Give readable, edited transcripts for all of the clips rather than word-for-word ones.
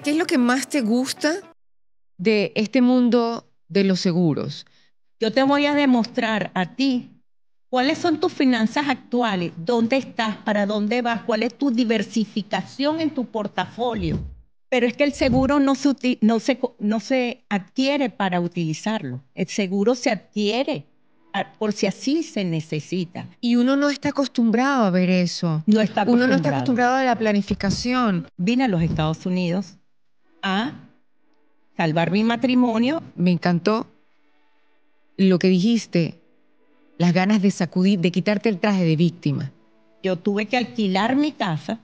¿Qué es lo que más te gusta de este mundo de los seguros? Yo te voy a demostrar a ti cuáles son tus finanzas actuales, dónde estás, para dónde vas, cuál es tu diversificación en tu portafolio. Pero es que el seguro no se adquiere para utilizarlo. El seguro se adquiere por si así se necesita. Y uno no está acostumbrado a ver eso. No está Uno no acostumbrado. está acostumbrado a la planificación. Vine a los Estados Unidos a salvar mi matrimonio. Me encantó lo que dijiste, las ganas de sacudir, de quitarte el traje de víctima. Yo tuve que alquilar mi casa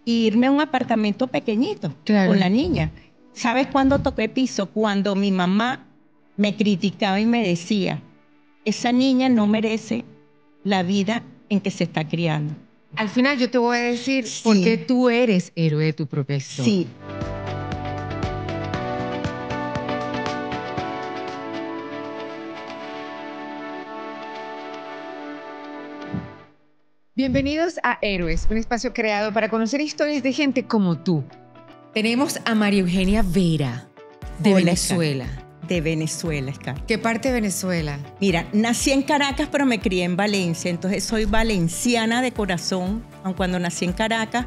e irme a un apartamento pequeñito con la niña. ¿Sabes cuándo toqué piso? Cuando mi mamá me criticaba y me decía, esa niña no merece la vida en que se está criando. Al final yo te voy a decir por qué tú eres héroe de tu propia historia. Sí. Bienvenidos a Héroes, un espacio creado para conocer historias de gente como tú. Tenemos a María Eugenia Vera, de Venezuela. De Venezuela, Scar. ¿Qué parte de Venezuela? Mira, nací en Caracas, pero me crié en Valencia, entonces soy valenciana de corazón. Aun cuando nací en Caracas,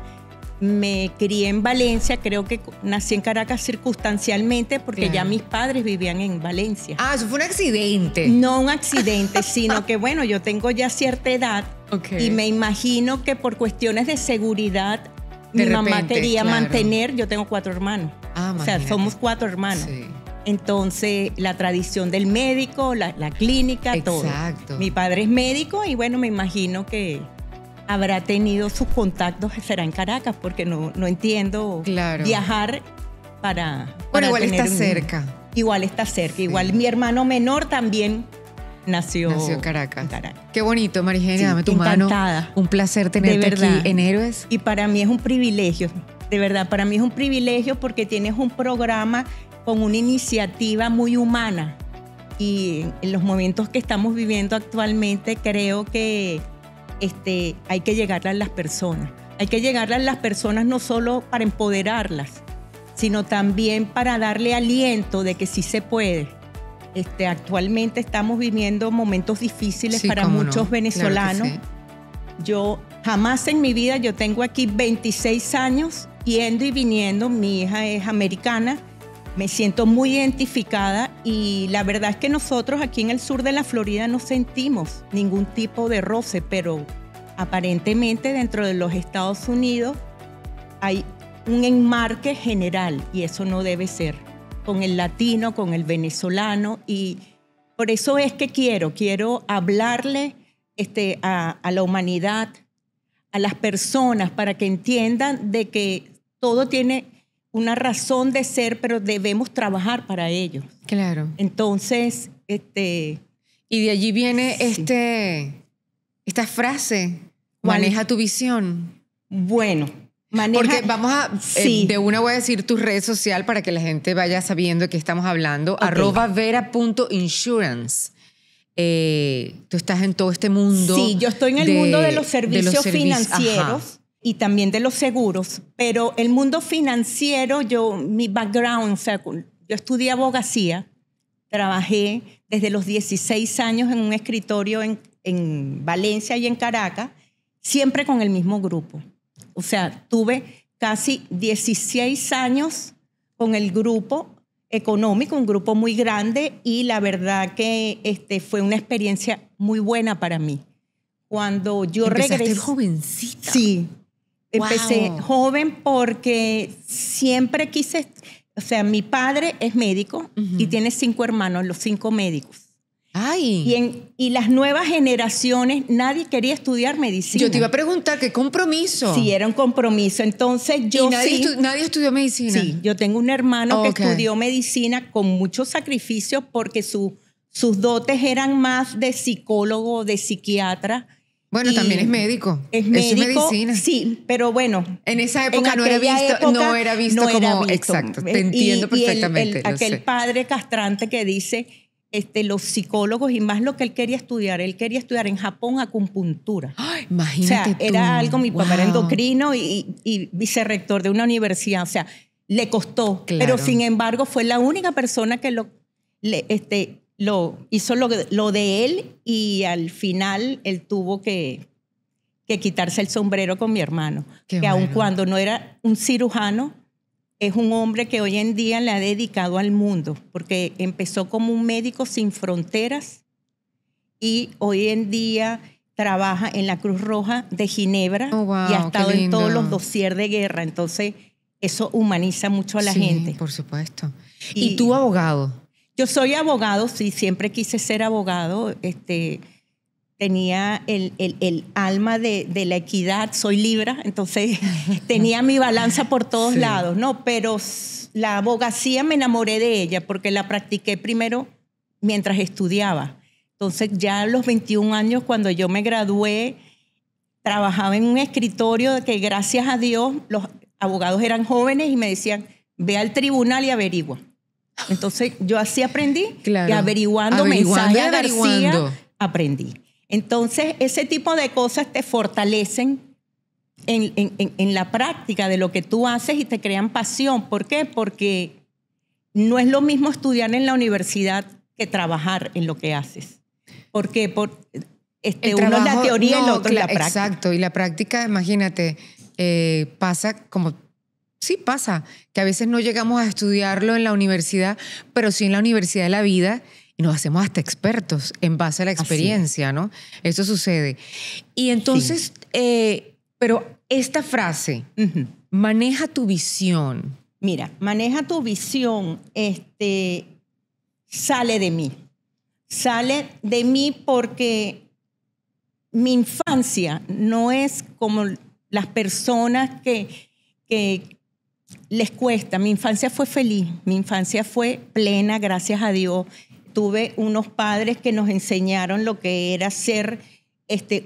me crié en Valencia. Creo que nací en Caracas circunstancialmente porque ya mis padres vivían en Valencia. Ah, eso fue un accidente. No un accidente, sino que bueno, yo tengo ya cierta edad y me imagino que por cuestiones de seguridad mi mamá quería mantener. Yo tengo 4 hermanos. O sea, somos 4 hermanos. Sí. Entonces, la tradición del médico, la clínica, todo. Mi padre es médico y bueno, me imagino que habrá tenido sus contactos, será en Caracas, porque no entiendo viajar para bueno, igual está cerca. Igual está cerca. Sí. Igual mi hermano menor también nació en Caracas. Qué bonito, María Eugenia, dame tu encantada. Mano. Un placer tenerte aquí en Héroes. Y para mí es un privilegio, de verdad, para mí es un privilegio porque tienes un programa con una iniciativa muy humana. Y en los momentos que estamos viviendo actualmente, creo que hay que llegarle a las personas. Hay que llegarle a las personas no solo para empoderarlas, sino también para darle aliento de que sí se puede. Actualmente estamos viviendo momentos difíciles para muchos venezolanos. Claro que sí. Yo jamás en mi vida, yo tengo aquí 26 años yendo y viniendo. Mi hija es americana. Me siento muy identificada y la verdad es que nosotros aquí en el sur de la Florida no sentimos ningún tipo de roce, pero aparentemente dentro de los Estados Unidos hay un enmarque general y eso no debe ser, con el latino, con el venezolano, y por eso es que quiero hablarle a la humanidad, a las personas, para que entiendan de que todo tiene una razón de ser, pero debemos trabajar para ello. Claro. Entonces, y de allí viene esta frase, maneja tu visión. Bueno, porque vamos a, de una voy a decir tu red social para que la gente vaya sabiendo de qué estamos hablando, @vera.insurance. Tú estás en todo este mundo. Sí, yo estoy en el mundo de los servicios financieros. Ajá. Y también de los seguros, pero el mundo financiero, mi background, o sea, yo estudié abogacía, trabajé desde los 16 años en un escritorio en Valencia y en Caracas, siempre con el mismo grupo. O sea, tuve casi 16 años con el grupo económico, un grupo muy grande, y la verdad que fue una experiencia muy buena para mí. Cuando yo regresé... jovencita. Sí. Empecé joven porque siempre quise, o sea, mi padre es médico y tiene 5 hermanos, los 5 médicos. ¡Ay! Y las nuevas generaciones, nadie quería estudiar medicina. Yo te iba a preguntar, ¿qué compromiso? Sí, era un compromiso. Entonces yo nadie estudió medicina? Sí, yo tengo un hermano que estudió medicina con mucho sacrificio porque sus dotes eran más de psicólogo, de psiquiatra. Bueno, también es médico. Es médico, es medicina. Sí, pero bueno. En esa época no era visto como... Exacto, te entiendo perfectamente. Aquel padre castrante que dice, los psicólogos y más lo que él quería estudiar en Japón acupuntura. Ay, imagínate. O sea, era algo, mi papá era endocrino y vicerrector de una universidad. O sea, le costó. Claro. Pero sin embargo fue la única persona que lo hizo lo de él, y al final él tuvo que quitarse el sombrero con mi hermano. Qué que aun bueno. cuando no era un cirujano, es un hombre que hoy en día le ha dedicado al mundo, porque empezó como un médico sin fronteras y hoy en día trabaja en la Cruz Roja de Ginebra. Oh, wow, y ha estado qué en todos lindo. los dossiers de guerra. Entonces, eso humaniza mucho a la Sí, gente. por supuesto. Y- ¿Y tú, abogado? Yo soy abogado, sí, siempre quise ser abogado. Tenía el alma de la equidad, soy Libra, entonces tenía mi balanza por todos Sí. lados, ¿no? Pero la abogacía me enamoré de ella porque la practiqué primero mientras estudiaba. Entonces ya a los 21 años, cuando yo me gradué, trabajaba en un escritorio que gracias a Dios los abogados eran jóvenes y me decían, ve al tribunal y averigua. Entonces yo así aprendí, Claro. y averiguando y mensaje a averiguando. García, aprendí. Entonces ese tipo de cosas te fortalecen en la práctica de lo que tú haces y te crean pasión. ¿Por qué? Porque no es lo mismo estudiar en la universidad que trabajar en lo que haces. ¿Por qué? Uno es la teoría y el otro es la práctica. Exacto, y la práctica, imagínate, pasa como... Sí pasa, que a veces no llegamos a estudiarlo en la universidad, pero sí en la universidad de la vida, y nos hacemos hasta expertos en base a la experiencia, ¿no? Eso sucede. Y entonces, pero esta frase, Ujú. maneja tu visión. Mira, maneja tu visión, sale de mí. Sale de mí porque mi infancia no es como las personas que les cuesta. Mi infancia fue feliz, mi infancia fue plena, gracias a Dios. Tuve unos padres que nos enseñaron lo que era ser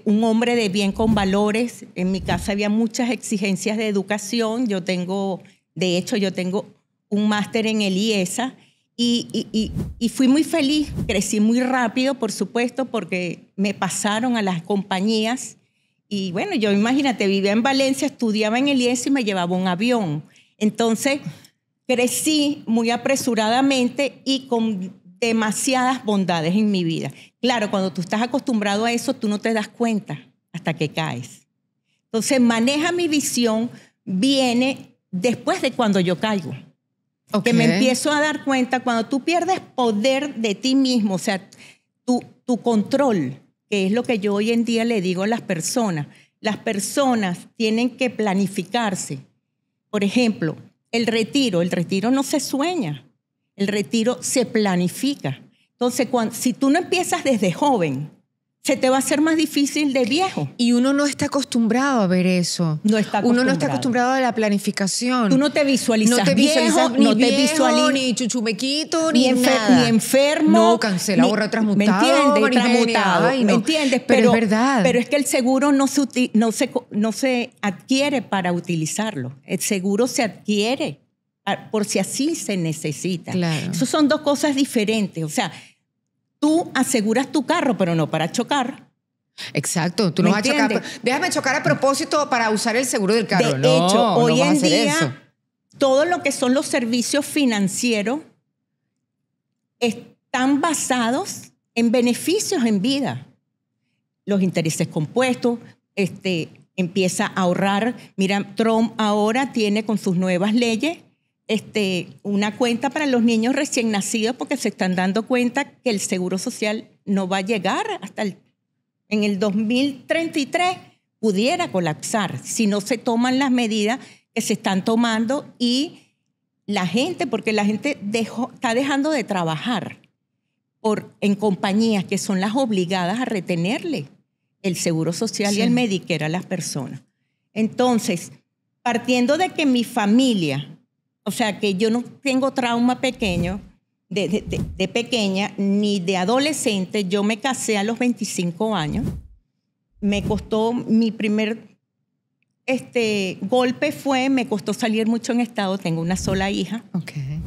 un hombre de bien con valores. En mi casa había muchas exigencias de educación. De hecho, yo tengo un máster en el IESA y fui muy feliz. Crecí muy rápido, por supuesto, porque me pasaron a las compañías. Y bueno, yo imagínate, vivía en Valencia, estudiaba en el IESA y me llevaba un avión. Entonces, crecí muy apresuradamente y con demasiadas bondades en mi vida. Claro, cuando tú estás acostumbrado a eso, tú no te das cuenta hasta que caes. Entonces, maneja mi visión, viene después de cuando yo caigo. Okay. Que me empiezo a dar cuenta cuando tú pierdes poder de ti mismo, o sea, tu control, que es lo que yo hoy en día le digo a las personas. Las personas tienen que planificarse. Por ejemplo, el retiro no se sueña, el retiro se planifica. Entonces, si tú no empiezas desde joven, se te va a hacer más difícil de viejo. Y uno no está acostumbrado a ver eso. No está Uno no acostumbrado. está acostumbrado a la planificación. Tú no te visualizas, no te visualizas viejo, ni no te viejo, visualizas ni chuchumequito, ni nada. Ni enfermo. No, cancela, borra, transmutado. ¿Me entiendes? María Eugenia. Transmutado. Ay, no. ¿Me entiendes? Pero es verdad. Pero es que el seguro no se adquiere para utilizarlo. El seguro se adquiere por si así se necesita. Claro. Esas son dos cosas diferentes. O sea, tú aseguras tu carro, pero no para chocar. Exacto, tú no vas a chocar. Déjame chocar a propósito para usar el seguro del carro. De hecho, hoy en eso. día, todo lo que son los servicios financieros están basados en beneficios en vida. Los intereses compuestos, empieza a ahorrar. Mira, Trump ahora tiene con sus nuevas leyes una cuenta para los niños recién nacidos porque se están dando cuenta que el seguro social no va a llegar hasta en el 2033 pudiera colapsar si no se toman las medidas que se están tomando y porque la gente está dejando de trabajar en compañías que son las obligadas a retenerle el seguro social y el Medicare a las personas. Entonces, partiendo de que mi familia, o sea, que yo no tengo trauma pequeño, de pequeña ni de adolescente, yo me casé a los 25 años. Me costó, mi primer golpe me costó salir mucho en estado, tengo una sola hija. Okay.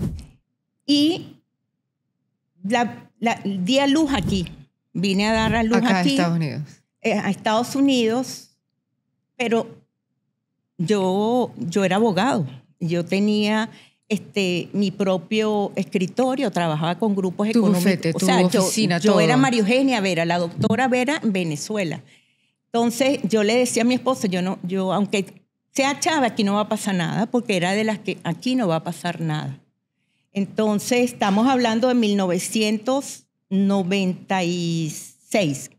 Y di a luz aquí, vine a dar a luz acá aquí. A Estados Unidos. A Estados Unidos, pero yo era abogado. Yo tenía mi propio escritorio, trabajaba con grupos Tu económicos. bufete, tu oficina, yo todo. era María Eugenia Vera, la doctora Vera en Venezuela. Entonces yo le decía a mi esposo, yo aunque sea chava, aquí no va a pasar nada, porque era de las que aquí no va a pasar nada. Entonces estamos hablando de 1996,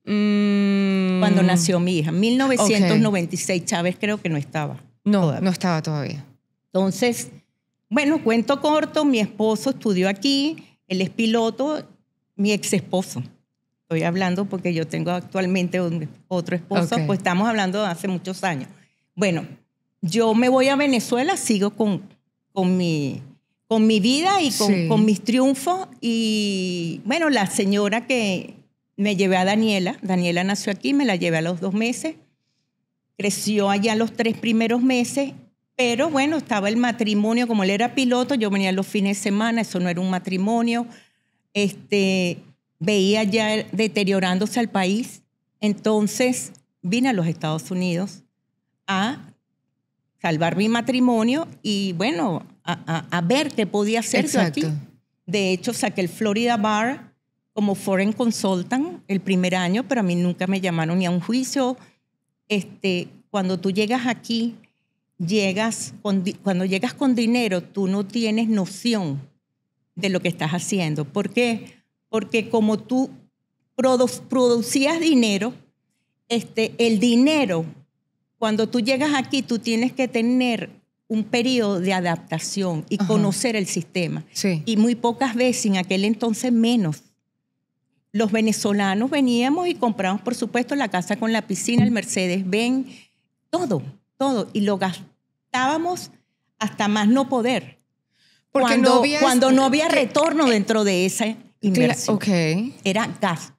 cuando nació mi hija. 1996, Chávez creo que no estaba. No, no estaba todavía. Entonces, bueno, cuento corto, mi esposo estudió aquí, él es piloto, mi ex esposo. Estoy hablando porque yo tengo actualmente otro esposo, pues estamos hablando de hace muchos años. Bueno, yo me voy a Venezuela, sigo con mi vida y con mis triunfos. Y bueno, la señora que me llevé a Daniela nació aquí, me la llevé a los 2 meses, creció allá los 3 primeros meses. Pero bueno, estaba el matrimonio, como él era piloto, yo venía los fines de semana, eso no era un matrimonio. Veía ya deteriorándose al país. Entonces vine a los Estados Unidos a salvar mi matrimonio y bueno, a ver qué podía hacer yo aquí. De hecho, saqué el Florida Bar como Foreign Consultant el primer año, pero a mí nunca me llamaron ni a un juicio. Cuando tú llegas aquí, cuando llegas con dinero, tú no tienes noción de lo que estás haciendo. ¿Por qué? Porque como tú producías dinero, el dinero, cuando tú llegas aquí, tú tienes que tener un periodo de adaptación y conocer el sistema. Sí. Y muy pocas veces, en aquel entonces menos. Los venezolanos veníamos y comprábamos, por supuesto, la casa con la piscina, el Mercedes-Benz, todo. Y lo gastábamos hasta más no poder. Porque cuando no había retorno dentro de esa inversión. Era gasto.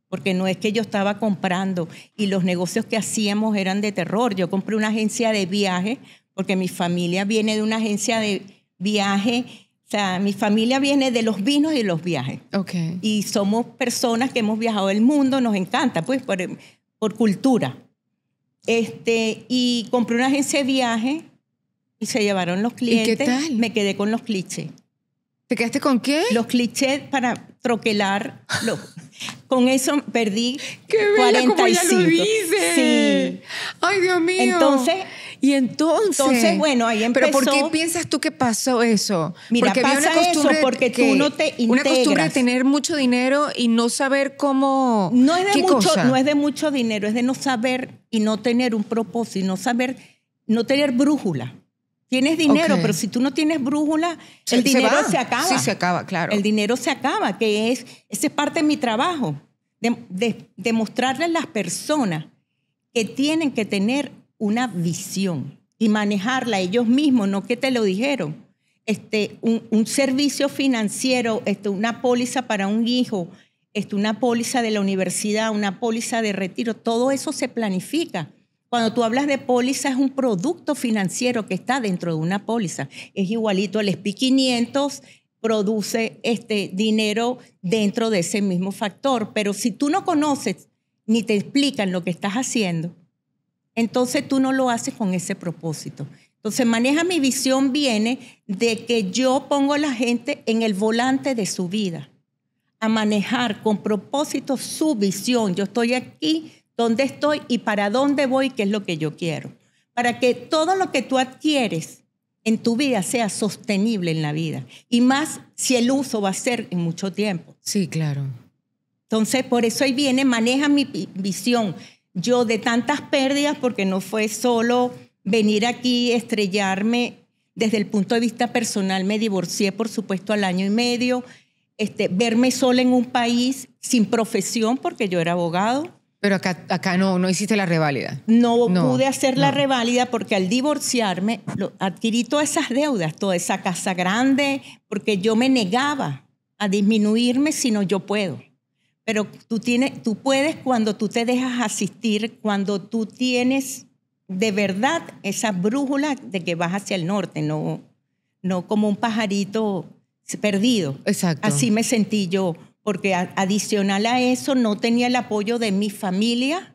Porque no es que yo estaba comprando y los negocios que hacíamos eran de terror. Yo compré una agencia de viaje porque mi familia viene de una agencia de viaje. O sea, mi familia viene de los vinos y de los viajes. Y somos personas que hemos viajado el mundo, nos encanta, pues, por cultura. Y compré una agencia de viaje y se llevaron los clientes. ¿Y qué tal? Me quedé con los clichés. ¿Te quedaste con qué? Los clichés para troquelar. Con eso perdí ¡Qué bella 45. como ella lo dice! Sí. ¡Ay, Dios mío! Entonces, bueno, ahí empezó. ¿Pero por qué piensas tú que pasó eso? Mira, porque pasa eso porque tú no te integras. Una costumbre de tener mucho dinero y no saber cómo... No es de mucho dinero, es de no saber y no tener un propósito, no tener brújula. Tienes dinero, pero si tú no tienes brújula, el dinero se acaba. Sí, se acaba, claro. El dinero se acaba, esa es parte de mi trabajo, de mostrarle a las personas que tienen que tener una visión y manejarla ellos mismos, no que te lo dijeron. Un servicio financiero, una póliza para un hijo, una póliza de la universidad, una póliza de retiro, todo eso se planifica. Cuando tú hablas de póliza, es un producto financiero que está dentro de una póliza. Es igualito, el SP 500 produce dinero dentro de ese mismo factor. Pero si tú no conoces ni te explican lo que estás haciendo, entonces tú no lo haces con ese propósito. Entonces, maneja mi visión viene de que yo pongo a la gente en el volante de su vida, a manejar con propósito su visión. Yo estoy aquí, dónde estoy y para dónde voy, qué es lo que yo quiero. Para que todo lo que tú adquieres en tu vida sea sostenible en la vida. Y más si el uso va a ser en mucho tiempo. Sí, claro. Entonces, por eso ahí viene, maneja mi visión. Yo de tantas pérdidas, porque no fue solo venir aquí, estrellarme desde el punto de vista personal. Me divorcié, por supuesto, al año y medio. Verme sola en un país sin profesión, porque yo era abogado. Pero acá no hiciste la reválida. No pude hacer la reválida porque al divorciarme adquirí todas esas deudas, toda esa casa grande, porque yo me negaba a disminuirme si no yo puedo. Pero tú puedes cuando tú te dejas asistir, cuando tú tienes de verdad esa brújula de que vas hacia el norte, no como un pajarito perdido. Exacto. Así me sentí yo. Porque adicional a eso no tenía el apoyo de mi familia,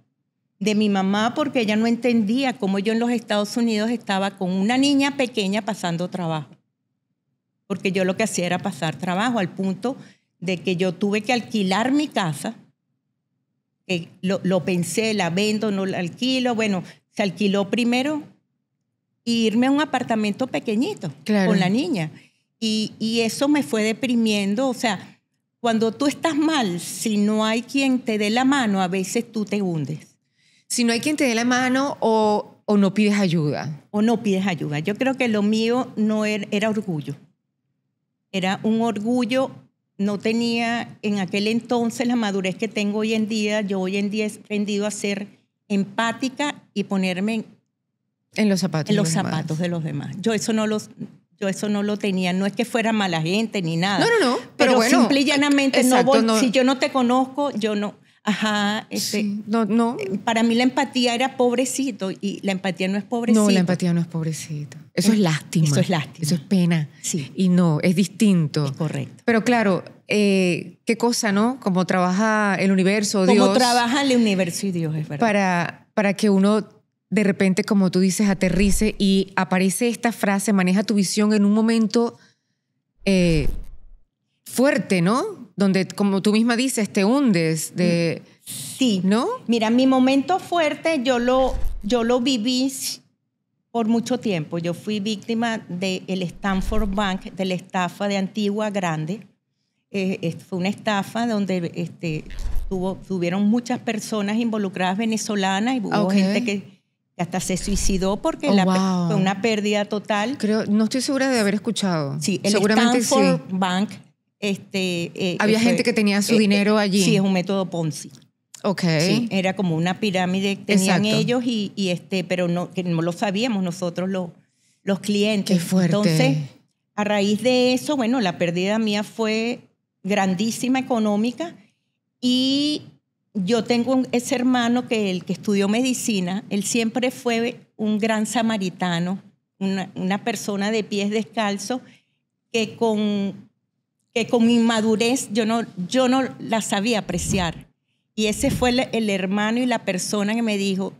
de mi mamá, porque ella no entendía cómo yo en los Estados Unidos estaba con una niña pequeña pasando trabajo. porque yo lo que hacía era pasar trabajo al punto de que yo tuve que alquilar mi casa, que lo pensé, la vendo, no la alquilo, bueno, se alquiló primero y irme a un apartamento pequeñito con la niña. Y eso me fue deprimiendo, o sea, cuando tú estás mal, si no hay quien te dé la mano, a veces tú te hundes. Si no hay quien te dé la mano o no pides ayuda. O no pides ayuda. Yo creo que lo mío no era orgullo. Era un orgullo, no tenía en aquel entonces la madurez que tengo hoy en día. Yo hoy en día he aprendido a ser empática y ponerme en los zapatos de los demás. Yo eso no lo tenía. No es que fuera mala gente ni nada. No. Pero bueno, simple y llanamente exacto, no. Si yo no te conozco, yo no. Ajá. Sí, no. Para mí la empatía era pobrecito y la empatía no es pobrecito. No, la empatía no es pobrecito. Eso es lástima. Eso es lástima. Eso es pena. Sí. Y no, es distinto. Es correcto. Pero claro, qué cosa, ¿no? Como trabaja el universo, Dios. Como trabaja el universo y Dios, es verdad. Para que uno de repente, como tú dices, aterrice y aparece esta frase, maneja tu visión en un momento fuerte, ¿no? Donde, como tú misma dices, te hundes. Sí. ¿No? Mira, mi momento fuerte yo lo viví por mucho tiempo. Yo fui víctima del Stanford Bank, de la estafa de Antigua Grande. Fue una estafa donde tuvieron muchas personas involucradas venezolanas y hubo gente que hasta se suicidó porque fue una pérdida total. No estoy segura de haber escuchado. Sí, el seguramente Stanford sí. Bank. Había gente que tenía su dinero allí. Sí, es un método Ponzi. Ok. Sí, era como una pirámide que tenían Exacto. ellos pero que no lo sabíamos nosotros los clientes. Qué fuerte. Entonces, a raíz de eso, bueno, la pérdida mía fue grandísima económica y yo tengo ese hermano el que estudió medicina, él siempre fue un gran samaritano, una persona de pies descalzos que con mi inmadurez yo no la sabía apreciar. Y ese fue el hermano y la persona que me dijo,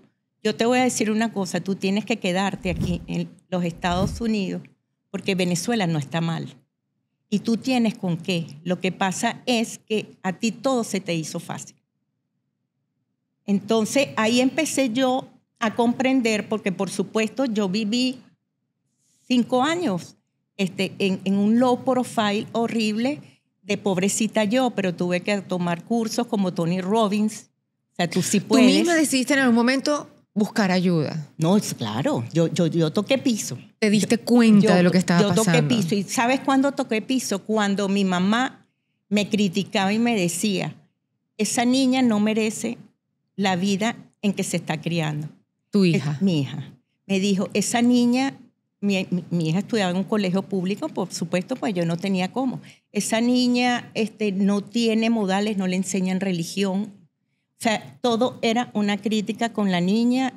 yo te voy a decir una cosa, tú tienes que quedarte aquí en los Estados Unidos porque Venezuela no está mal. Y tú tienes con qué. Lo que pasa es que a ti todo se te hizo fácil. Entonces ahí empecé yo a comprender, porque por supuesto yo viví 5 años en un low profile horrible de pobrecita yo, pero tuve que tomar cursos como Tony Robbins. O sea, tú sí puedes. Tú misma decidiste en algún momento buscar ayuda. No, claro. Yo toqué piso. Te diste cuenta de lo que estaba pasando. Yo toqué piso. ¿Y sabes cuándo toqué piso? Cuando mi mamá me criticaba y me decía, esa niña no merece la vida en que se está criando. Tu hija. Mi hija. Me dijo, esa niña... Mi hija estudiaba en un colegio público, por supuesto, pues yo no tenía cómo. Esa niña no tiene modales, no le enseñan religión. O sea, todo era una crítica con la niña,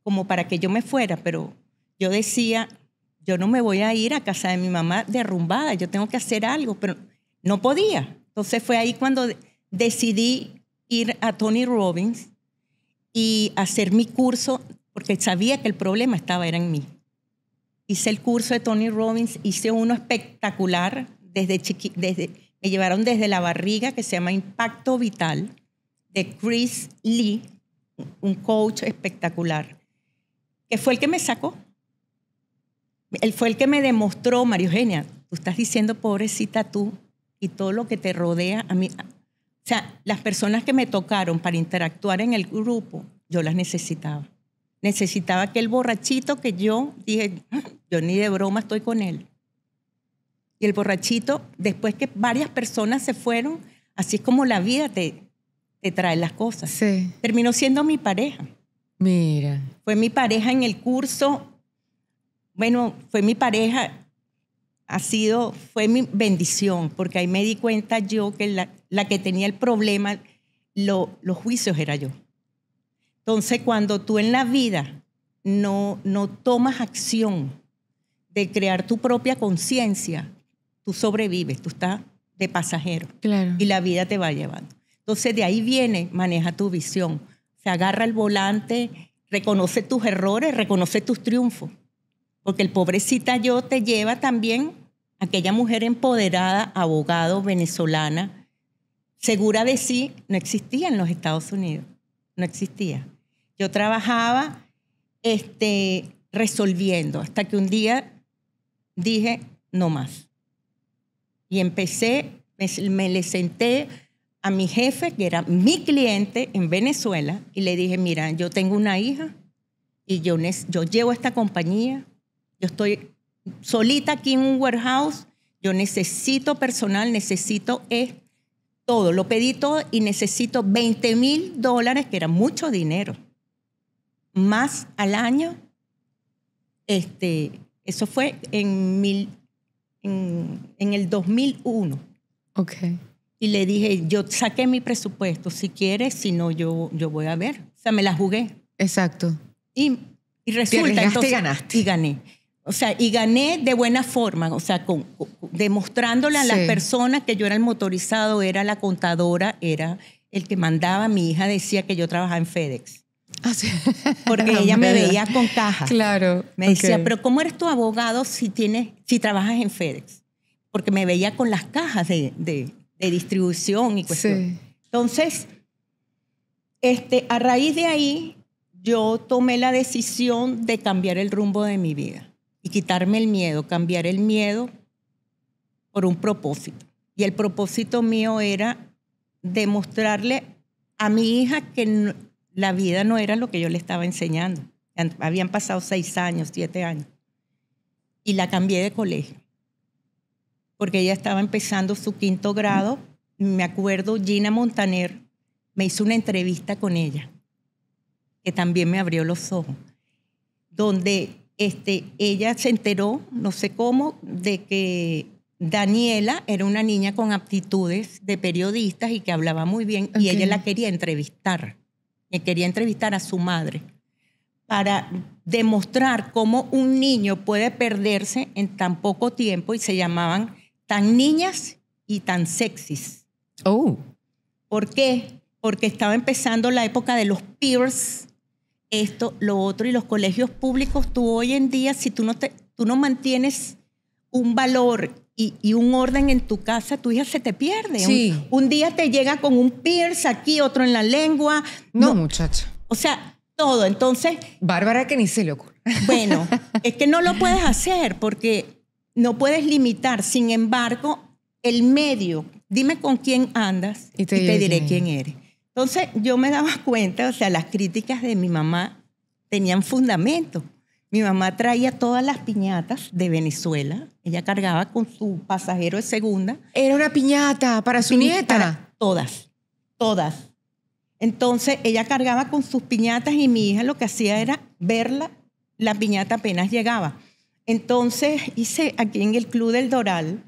como para que yo me fuera, pero yo decía, yo no me voy a ir a casa de mi mamá derrumbada, yo tengo que hacer algo, pero no podía. Entonces fue ahí cuando decidí ir a Tony Robbins y hacer mi curso, porque sabía que el problema era en mí. Hice el curso de Tony Robbins, hice uno espectacular, me llevaron desde la barriga, que se llama Impacto Vital, de Chris Lee, un coach espectacular, que fue el que me sacó. Él fue el que me demostró, María Eugenia, tú estás diciendo pobrecita tú y todo lo que te rodea a mí. O sea, las personas que me tocaron para interactuar en el grupo, yo las necesitaba. Necesitaba aquel borrachito que yo dije, yo ni de broma estoy con él. Y el borrachito, después que varias personas se fueron, así es como la vida te trae las cosas. Sí. Terminó siendo mi pareja. Mira. Fue mi pareja en el curso. Bueno, fue mi pareja, fue mi bendición, porque ahí me di cuenta yo que la que tenía el problema, los juicios era yo. Entonces, cuando tú en la vida no tomas acción de crear tu propia conciencia, tú sobrevives, tú estás de pasajero. Claro. Y la vida te va llevando. Entonces, de ahí viene, maneja tu visión. Se agarra el volante, reconoce tus errores, reconoce tus triunfos. Porque el pobrecita yo te lleva también aquella mujer empoderada, abogado, venezolana, segura de sí, no existía en los Estados Unidos. No existía. Yo trabajaba resolviendo hasta que un día dije, no más. Y empecé, me le senté a mi jefe, que era mi cliente en Venezuela, y le dije, mira, yo tengo una hija y yo llevo esta compañía, yo estoy solita aquí en un warehouse, yo necesito personal, necesito todo, lo pedí todo y necesito $20,000, que era mucho dinero, más al año. Eso fue en el 2001. Ok. Y le dije, yo saqué mi presupuesto, si quieres, si no, yo voy a ver. O sea, me la jugué. Exacto. Y resulta, entonces, y ganaste. Y gané. O sea, y gané de buena forma, o sea, demostrándole a las personas que yo era el motorizado, era la contadora, era el que mandaba. Mi hija decía que yo trabajaba en FedEx. Ah, sí. Porque ella me veía con cajas. Claro. Me decía, pero ¿cómo eres tu abogado si trabajas en FedEx? Porque me veía con las cajas de distribución y cuestiones. Sí. Entonces, a raíz de ahí, yo tomé la decisión de cambiar el rumbo de mi vida y quitarme el miedo, cambiar el miedo por un propósito. Y el propósito mío era demostrarle a mi hija que la vida no era lo que yo le estaba enseñando. Habían pasado 6 años, 7 años. Y la cambié de colegio. Porque ella estaba empezando su 5º grado. Me acuerdo, Gina Montaner me hizo una entrevista con ella, que también me abrió los ojos, donde ella se enteró, no sé cómo, de que Daniela era una niña con aptitudes de periodista y que hablaba muy bien, y ella la quería entrevistar. Me quería entrevistar a su madre para demostrar cómo un niño puede perderse en tan poco tiempo, y se llamaban Tan Niñas y Tan Sexys. Oh. ¿Por qué? Porque estaba empezando la época de los peers, esto, lo otro, y los colegios públicos, tú hoy en día, si tú no mantienes un valor y un orden en tu casa, tu hija se te pierde. Sí. Un día te llega con un pierce aquí, otro en la lengua. No, muchacha. O sea, todo. Entonces... Bárbara, que ni se le ocurre. Bueno, es que no lo puedes hacer porque no puedes limitar. Sin embargo, el medio, dime con quién andas y te diré quién eres. Entonces, yo me daba cuenta, o sea, las críticas de mi mamá tenían fundamento. Mi mamá traía todas las piñatas de Venezuela. Ella cargaba con su pasajero de segunda. Era una piñata para su nieta. Para todas. Entonces, ella cargaba con sus piñatas y mi hija lo que hacía era verla, la piñata apenas llegaba. Entonces, hice aquí en el Club del Doral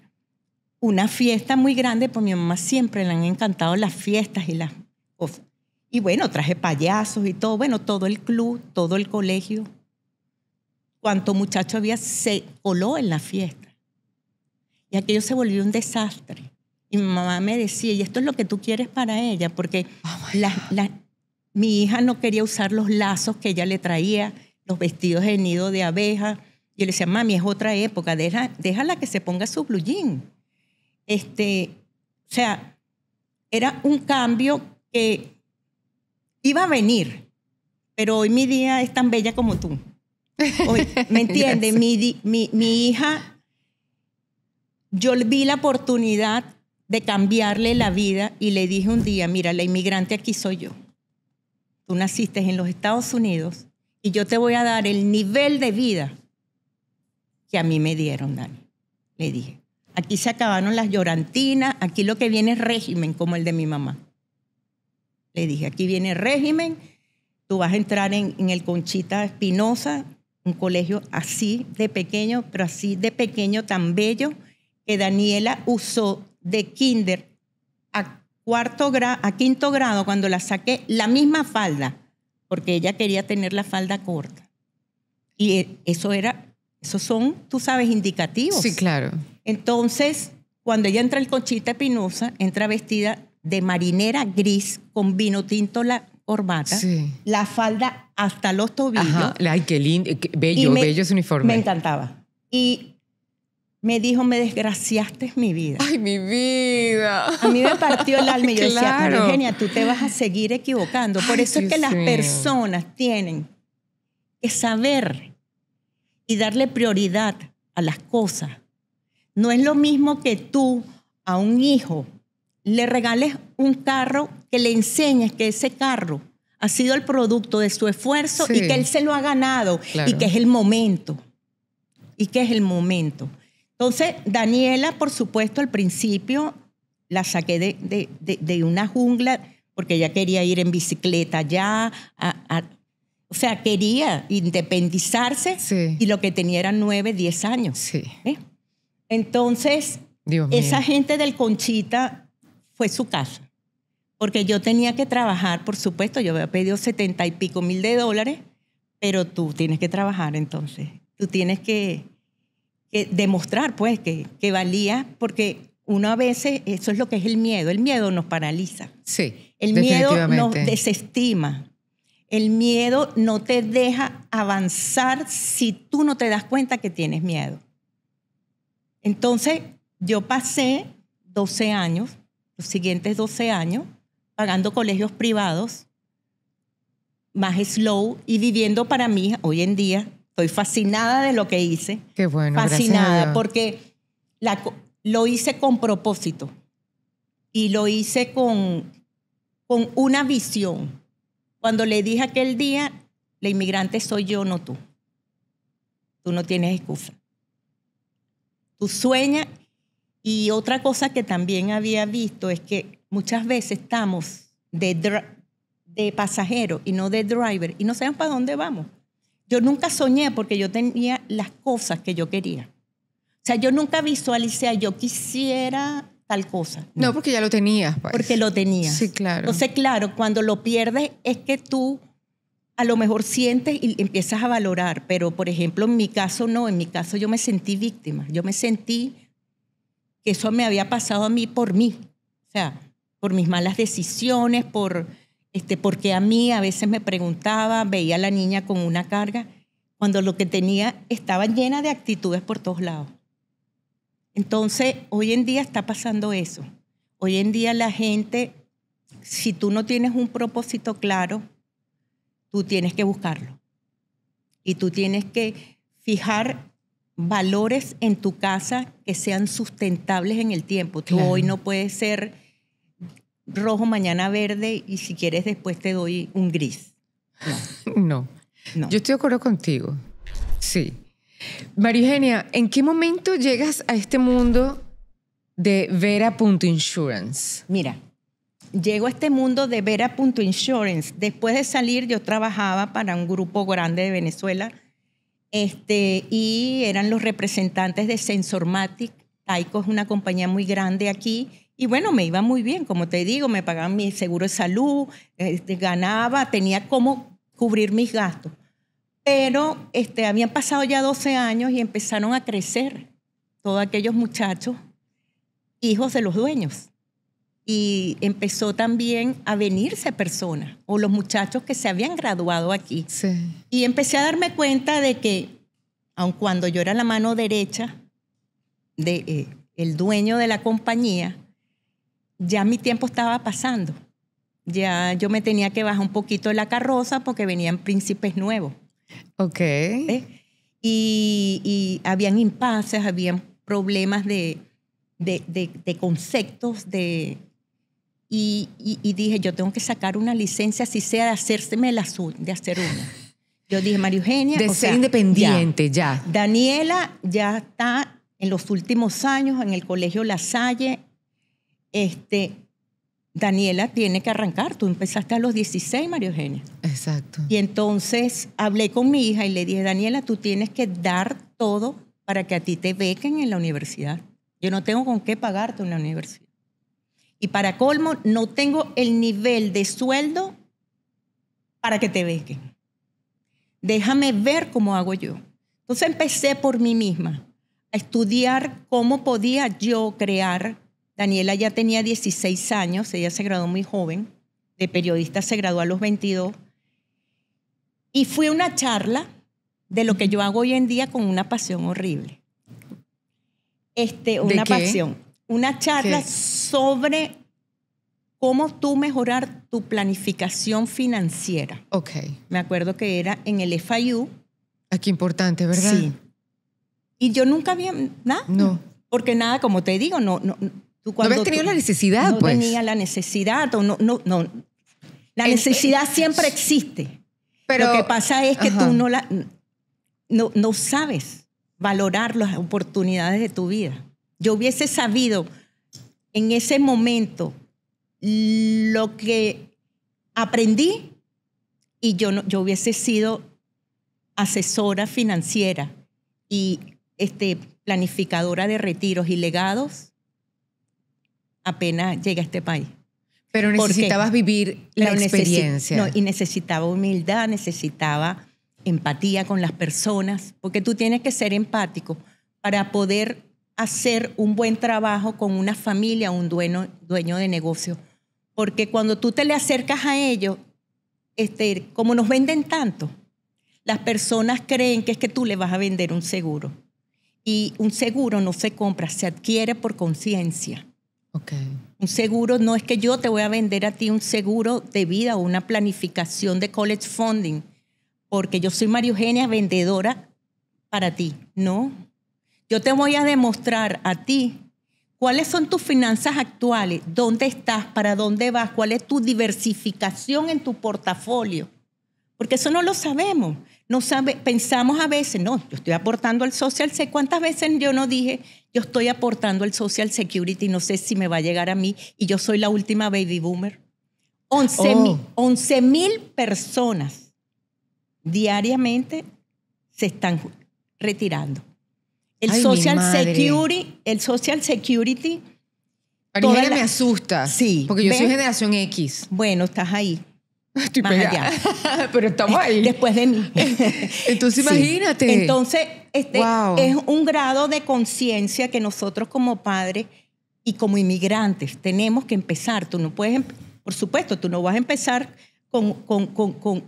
una fiesta muy grande, porque a mi mamá siempre le han encantado las fiestas y las cosas. Y bueno, traje payasos y todo. Bueno, todo el club, todo el colegio. Cuánto muchacho había, se coló en la fiesta. Y aquello se volvió un desastre. Y mi mamá me decía, y esto es lo que tú quieres para ella, porque mi hija no quería usar los lazos que ella le traía, los vestidos de nido de abeja. Yo le decía, mami, es otra época, déjala que se ponga su blue jean. O sea, era un cambio que iba a venir, pero hoy mi día es tan bella como tú. Hoy, ¿me entiendes? Mi hija, yo vi la oportunidad de cambiarle la vida y le dije un día, mira, la inmigrante aquí soy yo. Tú naciste en los Estados Unidos y yo te voy a dar el nivel de vida que a mí me dieron, Dani. Le dije, aquí se acabaron las llorantinas, aquí lo que viene es régimen, como el de mi mamá. Le dije, aquí viene régimen, tú vas a entrar en el Conchita Espinosa, un colegio así de pequeño, pero así de pequeño, tan bello, que Daniela usó de kinder a 5º grado, cuando la saqué, la misma falda, porque ella quería tener la falda corta. Y esos son, tú sabes, indicativos. Sí, claro. Entonces, cuando ella entra al Conchita Espinosa, entra vestida de marinera gris, con vino tinto la corbata, sí, la falda hasta los tobillos. Ajá. Ay, qué lindo, bello ese uniforme. Me encantaba. Y me dijo, me desgraciaste mi vida. ¡Ay, mi vida! A mí me partió el alma y yo decía, Claro. María Eugenia, tú te vas a seguir equivocando. Por Ay, eso es que Dios las mío. personas tienen que saber y darle prioridad a las cosas. No es lo mismo que tú a un hijo le regales un carro, que le enseñes que ese carro ha sido el producto de su esfuerzo Sí. y que él se lo ha ganado Claro. y que es el momento. Y que es el momento. Entonces, Daniela, por supuesto, al principio la saqué de una jungla porque ella quería ir en bicicleta ya, o sea, quería independizarse Sí. y lo que tenía eran 9, 10 años. Sí. ¿eh? Entonces, Dios mío. esa gente del Conchita fue su casa. Porque yo tenía que trabajar, por supuesto, yo había pedido 70 y pico mil de dólares, pero tú tienes que trabajar entonces. Tú tienes que demostrar, pues, que valía, porque uno a veces, eso es lo que es el miedo nos paraliza. Sí, El miedo nos definitivamente. desestima. El miedo no te deja avanzar si tú no te das cuenta que tienes miedo. Entonces, yo pasé 12 años, los siguientes 12 años, pagando colegios privados, más slow y viviendo para mí hoy en día. Estoy fascinada de lo que hice. Qué bueno, gracias a Fascinada, Dios. porque lo hice con propósito y lo hice con una visión. Cuando le dije aquel día, la inmigrante soy yo, no tú. Tú no tienes excusa. Tú sueñas. Y otra cosa que también había visto es que muchas veces estamos de pasajero y no de driver y no sabemos para dónde vamos. Yo nunca soñé porque yo tenía las cosas que yo quería. O sea, yo nunca visualicé, yo quisiera tal cosa. No, porque ya lo tenías. Pues. Porque lo tenía. Sí, claro. Entonces, claro, cuando lo pierdes es que tú a lo mejor sientes y empiezas a valorar. Pero, por ejemplo, en mi caso no. En mi caso yo me sentí víctima. Yo me sentí que eso me había pasado a mí. O sea, por mis malas decisiones, porque a mí a veces me preguntaba, veía a la niña con una carga, cuando lo que tenía estaba llena de actitudes por todos lados. Entonces, hoy en día está pasando eso. Hoy en día la gente, si tú no tienes un propósito claro, tú tienes que buscarlo. Y tú tienes que fijar valores en tu casa que sean sustentables en el tiempo. Tú Claro. hoy no puedes ser rojo, mañana verde y si quieres después te doy un gris. No. No. Yo estoy de acuerdo contigo. Sí. María Eugenia, ¿en qué momento llegas a este mundo de Vera.insurance? Mira, llego a este mundo de Vera.insurance. Después de salir, yo trabajaba para un grupo grande de Venezuela y eran los representantes de Sensormatic. Taiko es una compañía muy grande aquí. Y bueno, me iba muy bien, como te digo, me pagaban mi seguro de salud, ganaba, tenía cómo cubrir mis gastos. Pero habían pasado ya 12 años y empezaron a crecer todos aquellos muchachos, hijos de los dueños. Y empezó también a venirse personas, o los muchachos que se habían graduado aquí. Sí. Y empecé a darme cuenta de que, aun cuando yo era la mano derecha del dueño de la compañía, ya mi tiempo estaba pasando. Ya yo me tenía que bajar un poquito de la carroza porque venían príncipes nuevos. Ok. Y habían impases, habían problemas de conceptos, y dije, yo tengo que sacar una licencia, si sea de hacer una. Yo dije, María Eugenia... De ser independiente, ya. Daniela ya está en los últimos años en el Colegio La Salle. Daniela tiene que arrancar. Tú empezaste a los 16, María Eugenia. Exacto. Y entonces hablé con mi hija y le dije, Daniela, tú tienes que dar todo para que a ti te bequen en la universidad. Yo no tengo con qué pagarte una universidad. Y para colmo, no tengo el nivel de sueldo para que te bequen. Déjame ver cómo hago yo. Entonces empecé por mí misma a estudiar cómo podía yo crear. Daniela ya tenía 16 años, ella se graduó muy joven, de periodista se graduó a los 22. Y fui a una charla de lo que yo hago hoy en día con una pasión horrible. una qué? pasión. Una charla ¿Qué? sobre cómo tú mejorar tu planificación financiera. Ok. Me acuerdo que era en el FIU. Aquí importante, ¿verdad? Sí. Y yo nunca había nada. No. Porque nada, como te digo, No habías tenido la necesidad, no pues. tenía la necesidad. O no. La necesidad siempre existe. Pero, lo que pasa es que ajá. tú no sabes valorar las oportunidades de tu vida. Yo hubiese sabido en ese momento lo que aprendí y yo hubiese sido asesora financiera y planificadora de retiros y legados apenas llegué a este país. Pero necesitabas vivir la experiencia. Y necesitaba humildad, necesitaba empatía con las personas, porque tú tienes que ser empático para poder hacer un buen trabajo con una familia, un dueño de negocio. Porque cuando tú te le acercas a ellos, como nos venden tanto, las personas creen que es que tú le vas a vender un seguro. Y un seguro no se compra, se adquiere por conciencia. Okay. Un seguro no es que yo te voy a vender a ti un seguro de vida o una planificación de college funding, porque yo soy María Eugenia, vendedora para ti. No. Yo te voy a demostrar a ti cuáles son tus finanzas actuales, dónde estás, para dónde vas, cuál es tu diversificación en tu portafolio. Porque eso no lo sabemos. Pensamos a veces, no, yo estoy aportando al Social Security. ¿Cuántas veces yo no dije, yo estoy aportando al Social Security, no sé si me va a llegar a mí y yo soy la última baby boomer? 11,000 personas diariamente se están retirando. El Social Security. María me asusta. Sí. Porque yo soy generación X. Bueno, estás ahí. Estoy más pegada. allá. Pero estamos ahí. Después de mí. Entonces, Sí. imagínate. Entonces, Wow. es un grado de conciencia que nosotros como padres y como inmigrantes tenemos que empezar. Tú no puedes, por supuesto, tú no vas a empezar con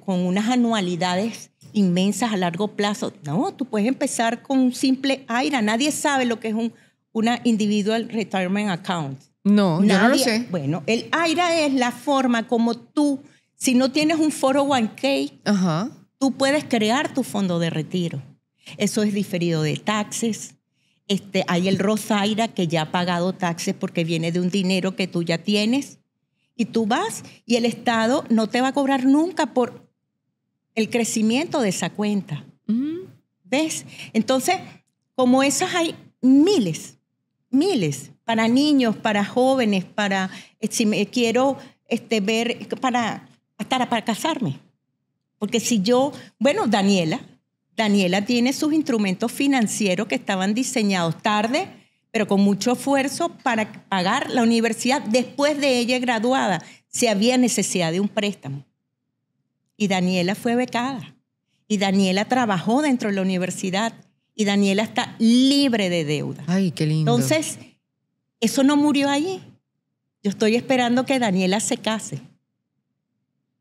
unas anualidades inmensas a largo plazo. No, tú puedes empezar con un simple IRA. Nadie sabe lo que es una Individual Retirement Account. No, yo no lo sé. Bueno, el IRA es la forma como tú, si no tienes un 401k, Ajá. tú puedes crear tu fondo de retiro. Eso es diferido de taxes. Hay el Roth IRA que ya ha pagado taxes porque viene de un dinero que tú ya tienes. Y tú vas y el Estado no te va a cobrar nunca por el crecimiento de esa cuenta. ¿Ves? Entonces, como esas hay miles, para niños, para jóvenes, para si me quiero ver, para casarme. Porque si yo, bueno, Daniela tiene sus instrumentos financieros que estaban diseñados tarde, pero con mucho esfuerzo para pagar la universidad después de ella graduada, si había necesidad de un préstamo. Y Daniela fue becada. Y Daniela trabajó dentro de la universidad. Y Daniela está libre de deuda. Ay, qué lindo. Entonces, eso no murió allí. Yo estoy esperando que Daniela se case.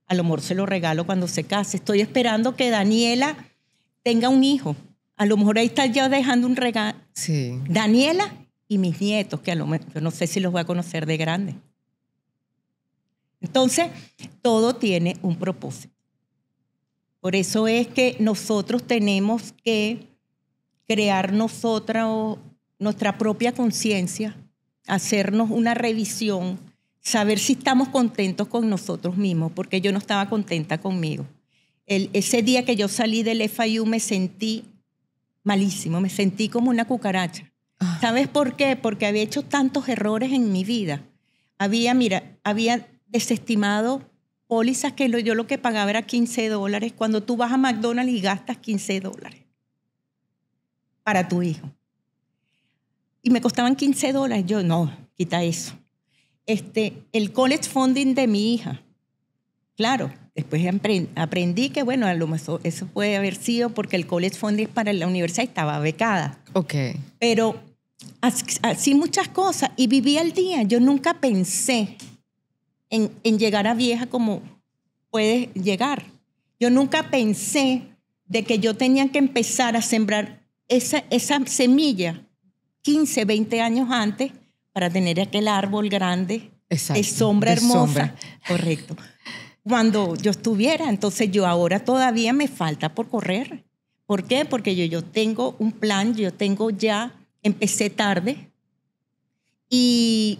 A lo mejor se lo regalo cuando se case. Estoy esperando que Daniela tenga un hijo. A lo mejor ahí está ya dejando un regalo. Sí. Daniela y mis nietos, que a lo mejor yo no sé si los voy a conocer de grande. Entonces, todo tiene un propósito. Por eso es que nosotros tenemos que crear nuestra propia conciencia, hacernos una revisión, saber si estamos contentos con nosotros mismos, porque yo no estaba contenta conmigo. Ese día que yo salí del FIU me sentí malísimo, me sentí como una cucaracha. ¿Sabes por qué? Porque había hecho tantos errores en mi vida. Había desestimado pólizas que yo lo que pagaba era $15. Cuando tú vas a McDonald's y gastas $15 para tu hijo. Y me costaban $15. Yo, no, quita eso. El college funding de mi hija. Claro, después aprendí que, bueno, a lo mejor eso puede haber sido porque el college funding para la universidad estaba becada. Ok. Pero así muchas cosas. Y viví al día. Yo nunca pensé en llegar a vieja como puedes llegar. Yo nunca pensé de que yo tenía que empezar a sembrar esa semilla 15, 20 años antes para tener aquel árbol grande, Exacto, de sombra de hermosa. sombra. Correcto. Cuando yo estuviera, entonces yo ahora todavía me falta por correr. ¿Por qué? Porque yo tengo un plan, empecé tarde y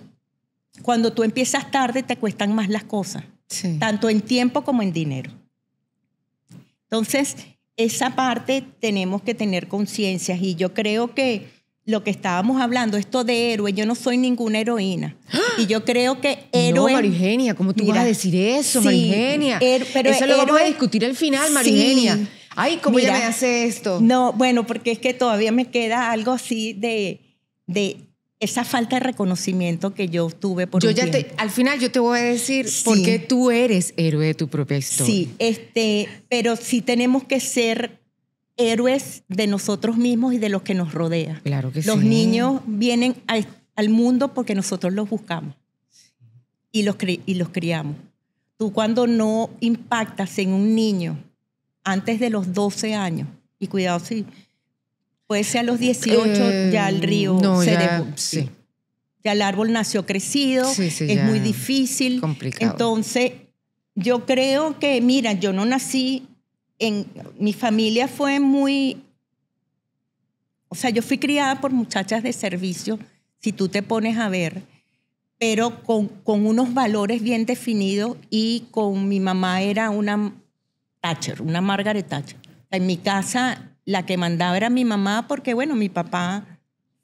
cuando tú empiezas tarde te cuestan más las cosas, Sí. tanto en tiempo como en dinero. Entonces, esa parte tenemos que tener conciencia y yo creo que lo que estábamos hablando, esto de héroe, yo no soy ninguna heroína. Y yo creo que héroe... No, Marigenia, ¿cómo tú vas a decir eso, sí, Marigenia? pero eso lo vamos a héroe- discutir al final, Sí. Marigenia. Ay, ¿cómo Mira, ella me hace esto? No, bueno, porque es que todavía me queda algo así de esa falta de reconocimiento que yo tuve por Yo un ya tiempo. al final yo te voy a decir Sí. por qué tú eres héroe de tu propia historia. Sí, pero sí tenemos que ser héroes de nosotros mismos y de los que nos rodea. Claro que Los sí. niños vienen al mundo porque nosotros los buscamos y los criamos. Tú cuando no impactas en un niño antes de los 12 años, y cuidado si puede ser a los 18, ya el río no, se ya, desbordó. sí. Ya el árbol nació crecido, Sí, es ya muy difícil. complicado. Entonces, yo creo que, mira, yo no nací mi familia fue muy... O sea, yo fui criada por muchachas de servicio, si tú te pones a ver, pero con unos valores bien definidos y con mi mamá era una Thatcher, una Margaret Thatcher. En mi casa la que mandaba era mi mamá porque, bueno, mi papá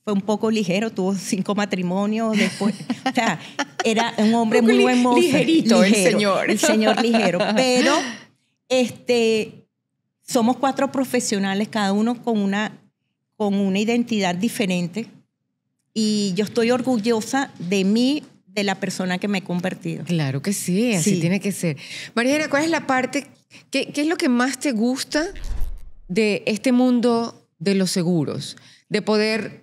fue un poco ligero, tuvo 5 matrimonios después. O sea, era un hombre Un poco muy buen mozo. ligerito el señor. El señor ligero. Pero somos 4 profesionales, cada uno con una identidad diferente. Y yo estoy orgullosa de mí, de la persona que me he convertido. Claro que sí, así Sí. tiene que ser. Mariana, ¿cuál es la parte, qué es lo que más te gusta de este mundo de los seguros? De poder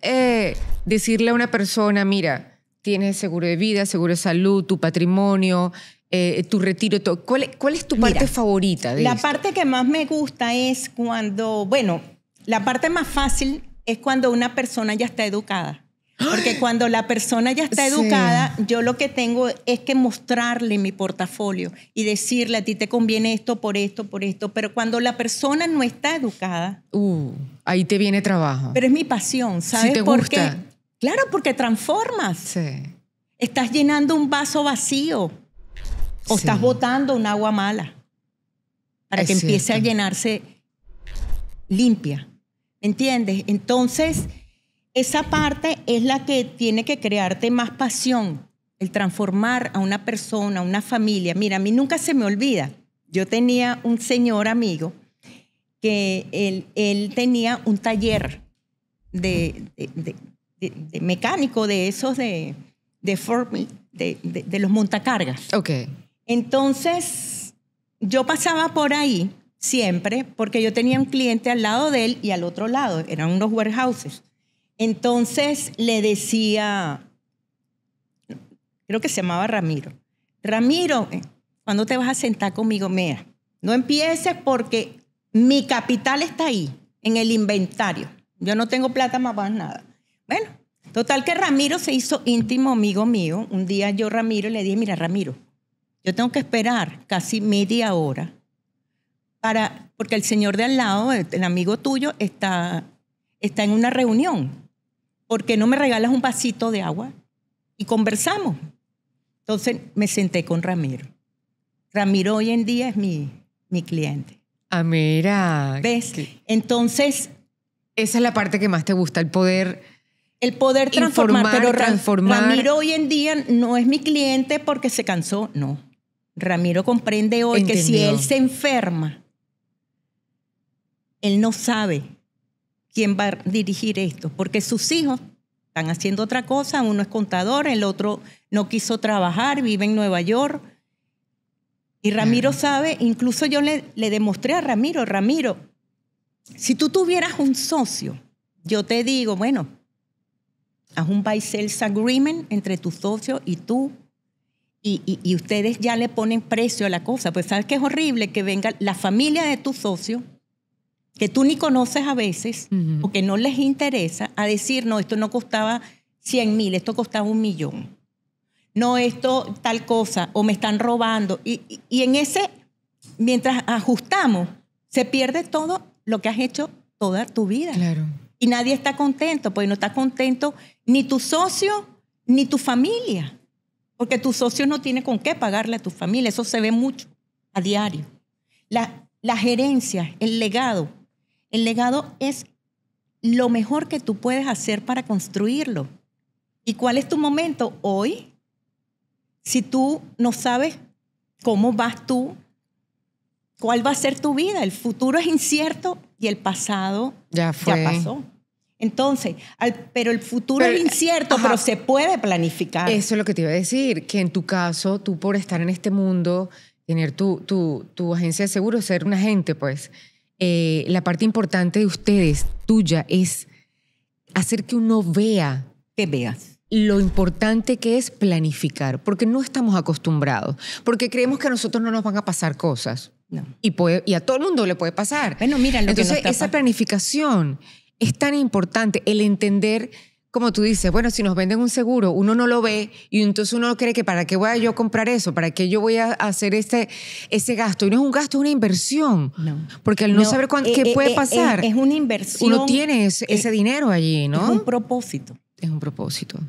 decirle a una persona, mira, tienes seguro de vida, seguro de salud, tu patrimonio, tu retiro, todo. ¿Cuál es tu parte Mira, favorita de La esto? parte que más me gusta es cuando, bueno, la parte más fácil es cuando una persona ya está educada. Porque cuando la persona ya está Sí. educada, yo lo que tengo es que mostrarle mi portafolio y decirle, a ti te conviene esto, por esto, por esto. Pero cuando la persona no está educada, Ahí te viene trabajo. pero es mi pasión, ¿sabes Sí te por gusta. qué? Claro, porque transformas. Sí. Estás llenando un vaso vacío o Sí. estás botando un agua mala para Es que empiece cierto. a llenarse limpia. ¿Me entiendes? Entonces, esa parte es la que tiene que crearte más pasión, el transformar a una persona, a una familia. Mira, a mí nunca se me olvida. Yo tenía un señor amigo que él tenía un taller de mecánico de esos de los montacargas. Ok. Entonces, yo pasaba por ahí siempre porque yo tenía un cliente al lado de él y al otro lado, eran unos warehouses. Entonces le decía, creo que se llamaba Ramiro, Ramiro, ¿cuándo te vas a sentar conmigo? Mira, no empieces porque mi capital está ahí, en el inventario. Yo no tengo plata más nada. Bueno, total que Ramiro se hizo íntimo amigo mío. Un día yo Ramiro le dije, mira Ramiro, yo tengo que esperar casi media hora porque el señor de al lado, el amigo tuyo, está en una reunión. ¿Por qué no me regalas un vasito de agua? Y conversamos. Entonces me senté con Ramiro. Ramiro hoy en día es mi cliente. Ah, mira. ¿Ves? Entonces, Esa es la parte que más te gusta, el poder transformar. informar, Pero transformar. Ramiro hoy en día no es mi cliente porque se cansó. No. Ramiro comprende hoy que si Entendió. él se enferma, él no sabe quién va a dirigir esto, porque sus hijos están haciendo otra cosa, uno es contador, el otro no quiso trabajar, vive en Nueva York. Y Ramiro sabe, incluso yo le demostré a Ramiro, si tú tuvieras un socio, yo te digo, bueno, haz un buy sales agreement entre tu socio y tú, y ustedes ya le ponen precio a la cosa. Pues sabes que es horrible que venga la familia de tu socio que tú ni conoces a veces, o que no les interesa, a decir, no, esto no costaba 100,000, esto costaba 1,000,000. No, esto tal cosa, o me están robando. Y en ese, mientras ajustamos, se pierde todo lo que has hecho toda tu vida. Claro. Y nadie está contento, porque no está contento ni tu socio ni tu familia. Porque tu socio no tiene con qué pagarle a tu familia. Eso se ve mucho a diario. Las herencias, el legado. El legado es lo mejor que tú puedes hacer para construirlo. ¿Y cuál es tu momento? Hoy, si tú no sabes cómo vas tú, cuál va a ser tu vida. El futuro es incierto y el pasado ya pasó. Entonces, pero el futuro es incierto, pero se puede planificar. Eso es lo que te iba a decir, que en tu caso, tú por estar en este mundo, tener tu agencia de seguros, ser un agente, pues, la parte importante de ustedes, tuya, es hacer que uno vea. Que veas. Lo importante que es planificar, porque no estamos acostumbrados, porque creemos que a nosotros no nos van a pasar cosas. No. Y a todo el mundo le puede pasar. Bueno, mira, entonces esa planificación es tan importante, el entender, como tú dices, bueno, si nos venden un seguro, uno no lo ve y entonces uno cree que ¿para qué voy a yo comprar eso? ¿Para qué yo voy a hacer ese gasto? Y no es un gasto, es una inversión. No. Porque al no saber qué puede pasar, es una inversión. Uno tiene ese dinero allí, ¿no? Es un propósito. Es un propósito.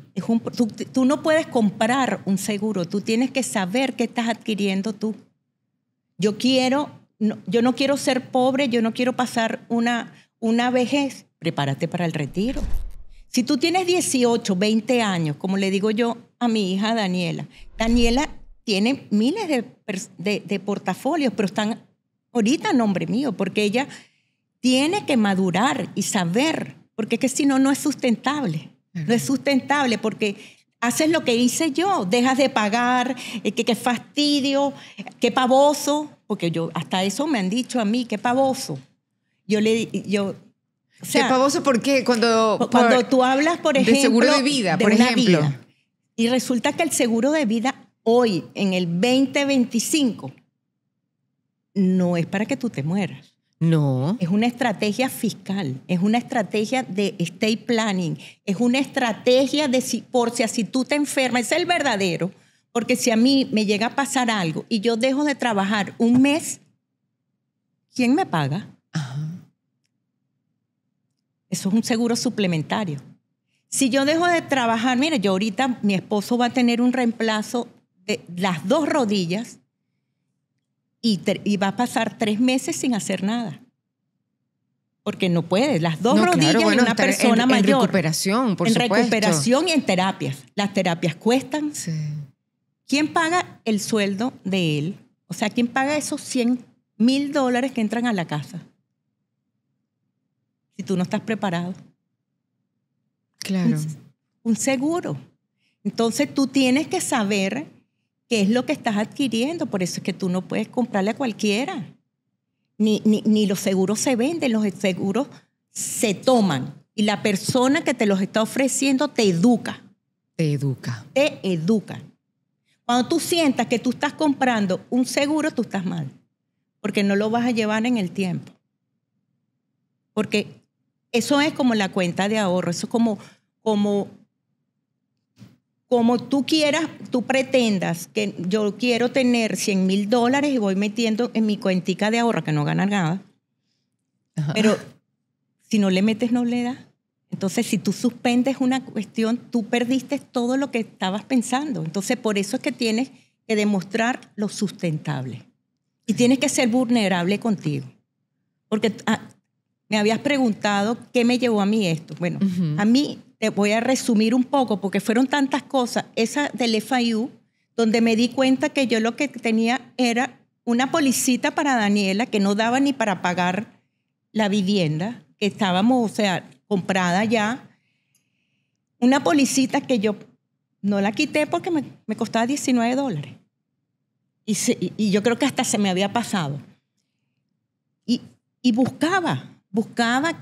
Tú no puedes comprar un seguro, tú tienes que saber qué estás adquiriendo tú. Yo no quiero ser pobre, yo no quiero pasar una vejez. Prepárate para el retiro. Si tú tienes 18, 20 años, como le digo yo a mi hija Daniela, Daniela tiene miles de portafolios, pero están ahorita a nombre mío, porque ella tiene que madurar y saber, porque es que si no, no es sustentable. No es sustentable porque haces lo que hice yo, dejas de pagar, qué fastidio, qué pavoso, porque hasta eso me han dicho a mí, qué pavoso. O sea, ¿qué pavoso por qué? Cuando tú hablas, por ejemplo, de seguro de vida, por ejemplo. Vida, y resulta que el seguro de vida hoy, en el 2025, no es para que tú te mueras. No. Es una estrategia fiscal, es una estrategia de estate planning, es una estrategia de si tú te enfermas, es el verdadero, porque si a mí me llega a pasar algo y yo dejo de trabajar un mes, ¿quién me paga? Ajá. Eso es un seguro suplementario. Si yo dejo de trabajar, mire, yo ahorita, mi esposo va a tener un reemplazo de las 2 rodillas y va a pasar 3 meses sin hacer nada. Porque no puede. Las 2 rodillas y una persona mayor. En recuperación, por supuesto. En recuperación y en terapias. Las terapias cuestan. Sí. ¿Quién paga el sueldo de él? O sea, ¿quién paga esos $100,000 que entran a la casa? Si tú no estás preparado. Claro. Un seguro. Entonces tú tienes que saber qué es lo que estás adquiriendo. Por eso es que tú no puedes comprarle a cualquiera. Ni los seguros se venden, los seguros se toman. Y la persona que te los está ofreciendo te educa. Te educa. Te educa. Cuando tú sientas que tú estás comprando un seguro, tú estás mal. Porque no lo vas a llevar en el tiempo. Porque eso es como la cuenta de ahorro. Eso es como tú quieras, tú pretendas que yo quiero tener $100,000 y voy metiendo en mi cuentica de ahorro, que no gana nada. Ajá. Pero si no le metes, no le das. Entonces, si tú suspendes una cuestión, tú perdiste todo lo que estabas pensando. Entonces, por eso es que tienes que demostrar lo sustentable. Y tienes que ser vulnerable contigo. Porque me habías preguntado qué me llevó a mí esto. Bueno, a mí te voy a resumir un poco porque fueron tantas cosas. Esa del FIU, donde me di cuenta que yo lo que tenía era una policita para Daniela que no daba ni para pagar la vivienda, que estábamos, o sea, comprada ya. Una policita que yo no la quité porque me costaba $19. Y yo creo que hasta se me había pasado. Y buscaba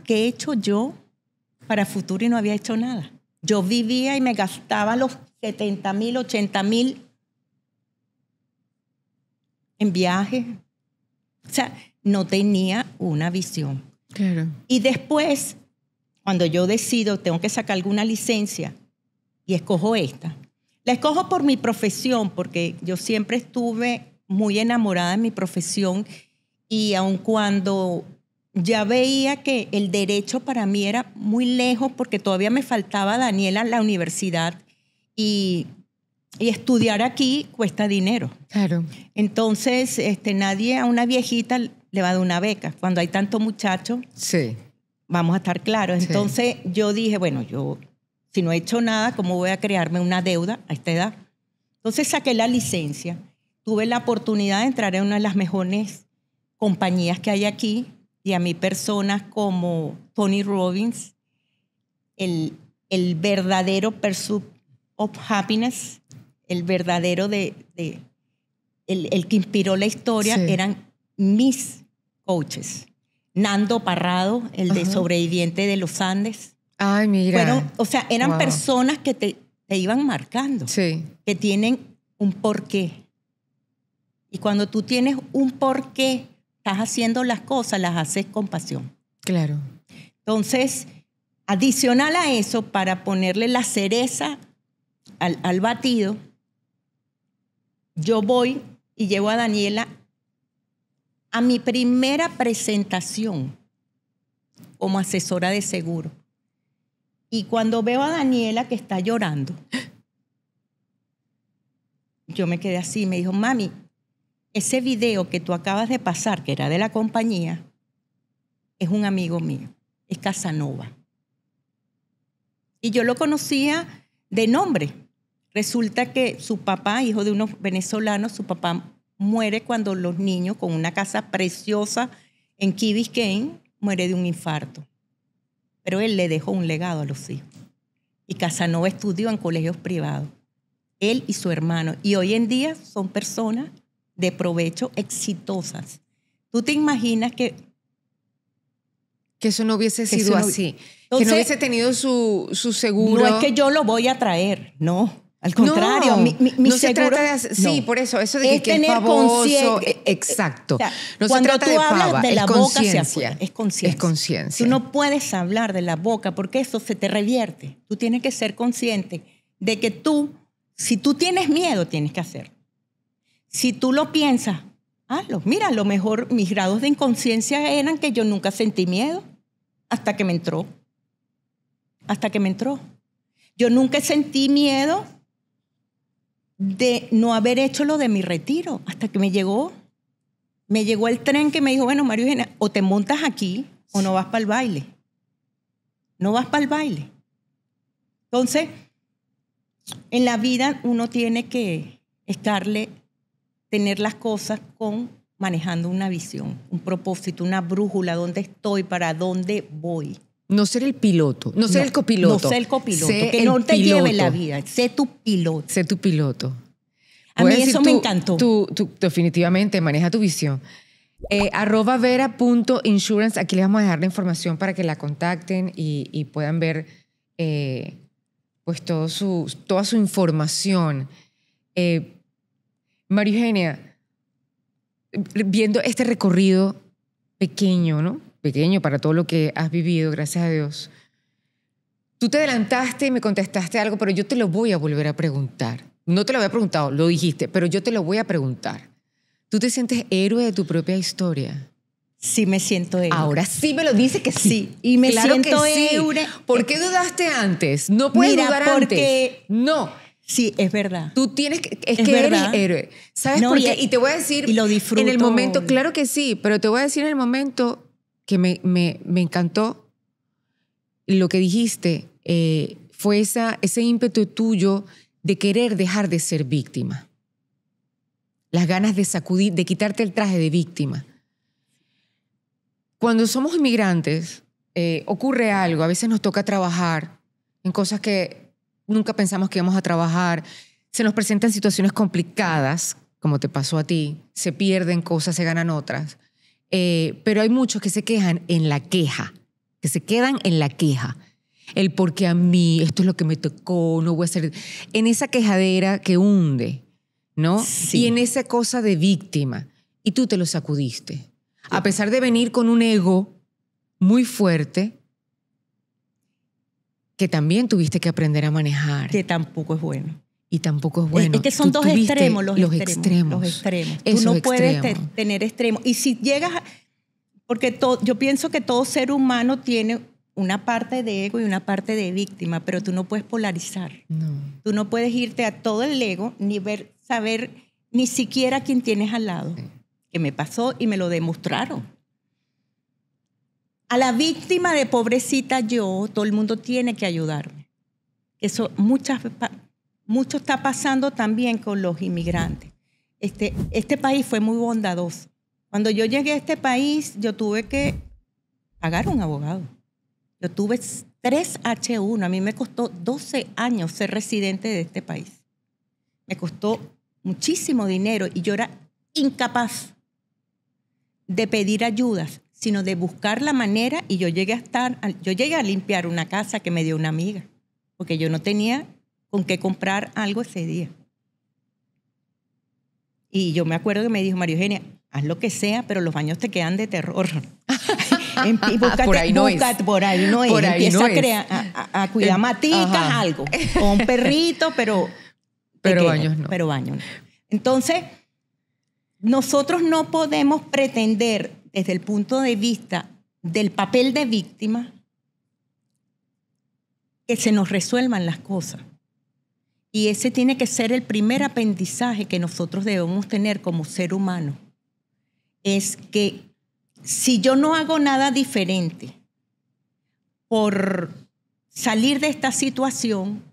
qué he hecho yo para futuro y no había hecho nada. Yo vivía y me gastaba los 70,000, 80,000 en viajes. O sea, no tenía una visión. Claro. Y después, cuando yo decido, tengo que sacar alguna licencia y escojo esta. La escojo por mi profesión, porque yo siempre estuve muy enamorada de mi profesión y aun cuando ya veía que el derecho para mí era muy lejos, porque todavía me faltaba, Daniela, la universidad y estudiar aquí cuesta dinero. Claro. Entonces, nadie a una viejita le va a dar una beca. Cuando hay tantos muchachos, Sí. vamos a estar claros. Sí. Entonces, yo dije, bueno, yo si no he hecho nada, ¿cómo voy a crearme una deuda a esta edad? Entonces, saqué la licencia. Tuve la oportunidad de entrar en una de las mejores compañías que hay aquí, y a mí personas como Tony Robbins, el verdadero pursuit of happiness, el verdadero el que inspiró la historia, Sí. eran mis coaches. Nando Parrado, el de sobreviviente de los Andes. Ay, mira. Eran Wow. personas que te iban marcando, Sí. que tienen un porqué. Y cuando tú tienes un porqué, estás haciendo las cosas, las haces con pasión. Claro. Entonces, adicional a eso, para ponerle la cereza al batido, yo voy y llevo a Daniela a mi primera presentación como asesora de seguro. Y cuando veo a Daniela que está llorando, yo me quedé así, me dijo, mami, ese video que tú acabas de pasar, que era de la compañía, es un amigo mío, es Casanova. Y yo lo conocía de nombre. Resulta que su papá, hijo de unos venezolanos, su papá muere cuando los niños, con una casa preciosa en Key Biscayne, muere de un infarto. Pero él le dejó un legado a los hijos. Y Casanova estudió en colegios privados, él y su hermano. Y hoy en día son personas de provecho exitosas. ¿Tú te imaginas que eso no hubiese Que sido eso no- así? Entonces, que no hubiese tenido su seguro. no es que yo lo voy a traer, no. Al contrario, No, mi no se seguro, trata de hacer, sí, no. por eso de Es que es tener pavoso, consciente- exacto. O sea, No se cuando trata tú de hablas pava, de es la boca hacia conciencia. afuera, es conciencia. Es conciencia. Tú no puedes hablar de la boca porque eso se te revierte. Tú tienes que ser consciente de que si tú tienes miedo, tienes que hacerlo. Si tú lo piensas, hazlo. Mira, a lo mejor mis grados de inconsciencia eran que yo nunca sentí miedo hasta que me entró. Hasta que me entró. Yo nunca sentí miedo de no haber hecho lo de mi retiro hasta que me llegó. Me llegó el tren que me dijo, bueno, María Eugenia, o te montas aquí o no vas para el baile. No vas para el baile. Entonces, en la vida uno tiene que tener las cosas manejando una visión, un propósito, una brújula, dónde estoy, para dónde voy. No ser el piloto, no ser el copiloto. No ser el copiloto, Sé que el no te lleve piloto. la vida, sé tu piloto. Sé tu piloto. A Voy mí decir, eso me encantó. Tú definitivamente maneja tu visión. @vera.insurance, aquí les vamos a dejar la información para que la contacten y puedan ver pues toda su información. María Eugenia, viendo este recorrido pequeño, ¿no? Pequeño para todo lo que has vivido, gracias a Dios. Tú te adelantaste y me contestaste algo, pero yo te lo voy a volver a preguntar. No te lo había preguntado, lo dijiste, pero yo te lo voy a preguntar. ¿Tú te sientes héroe de tu propia historia? Sí me siento héroe. Ahora sí me lo dice que sí. Sí, y me Claro siento que sí. héroe. ¿Por qué dudaste antes? No puedes Mira, dudar porque- antes. No. Sí, es verdad. Tú tienes que... Es Es que verdad. eres héroe. ¿Sabes No, por qué? y- Y te voy a decir... y lo disfruto. En el momento, claro que sí, pero te voy a decir en el momento que me encantó lo que dijiste. Fue ese ímpetu tuyo de querer dejar de ser víctima. Las ganas de sacudir, de quitarte el traje de víctima. Cuando somos inmigrantes, ocurre algo. A veces nos toca trabajar en cosas que nunca pensamos que íbamos a trabajar. Se nos presentan situaciones complicadas, como te pasó a ti. Se pierden cosas, se ganan otras. Pero hay muchos que se quejan en la queja, que se quedan en la queja. El porque a mí, esto es lo que me tocó, no voy a hacer... En esa quejadera que hunde, ¿no? Sí. Y en esa cosa de víctima. Y tú te lo sacudiste. A pesar de venir con un ego muy fuerte que también tuviste que aprender a manejar. Que tampoco es bueno. Y tampoco es bueno. Es que son dos extremos, los extremos. Tú no puedes tener extremos. Y si llegas porque yo pienso que todo ser humano tiene una parte de ego y una parte de víctima, pero tú no puedes polarizar. No. Tú no puedes irte a todo el ego ni saber ni siquiera quién tienes al lado. Sí. Que me pasó y me lo demostraron. A la víctima de pobrecita yo, todo el mundo tiene que ayudarme. Eso mucho está pasando también con los inmigrantes. Este país fue muy bondadoso. Cuando yo llegué a este país, yo tuve que pagar un abogado. Yo tuve 3 H1. A mí me costó 12 años ser residente de este país. Me costó muchísimo dinero y yo era incapaz de pedir ayudas, sino de buscar la manera. Y yo llegué a limpiar una casa que me dio una amiga, porque yo no tenía con qué comprar algo ese día. Y yo me acuerdo que me dijo, María Eugenia, haz lo que sea, pero los baños te quedan de terror. Por ahí no es. Empieza a cuidar maticas, algo. O un perrito, pero baños no. Pero baños no. Entonces, nosotros no podemos pretender, desde el punto de vista del papel de víctima, que se nos resuelvan las cosas. Y ese tiene que ser el primer aprendizaje que nosotros debemos tener como ser humano. Es que si yo no hago nada diferente por salir de esta situación,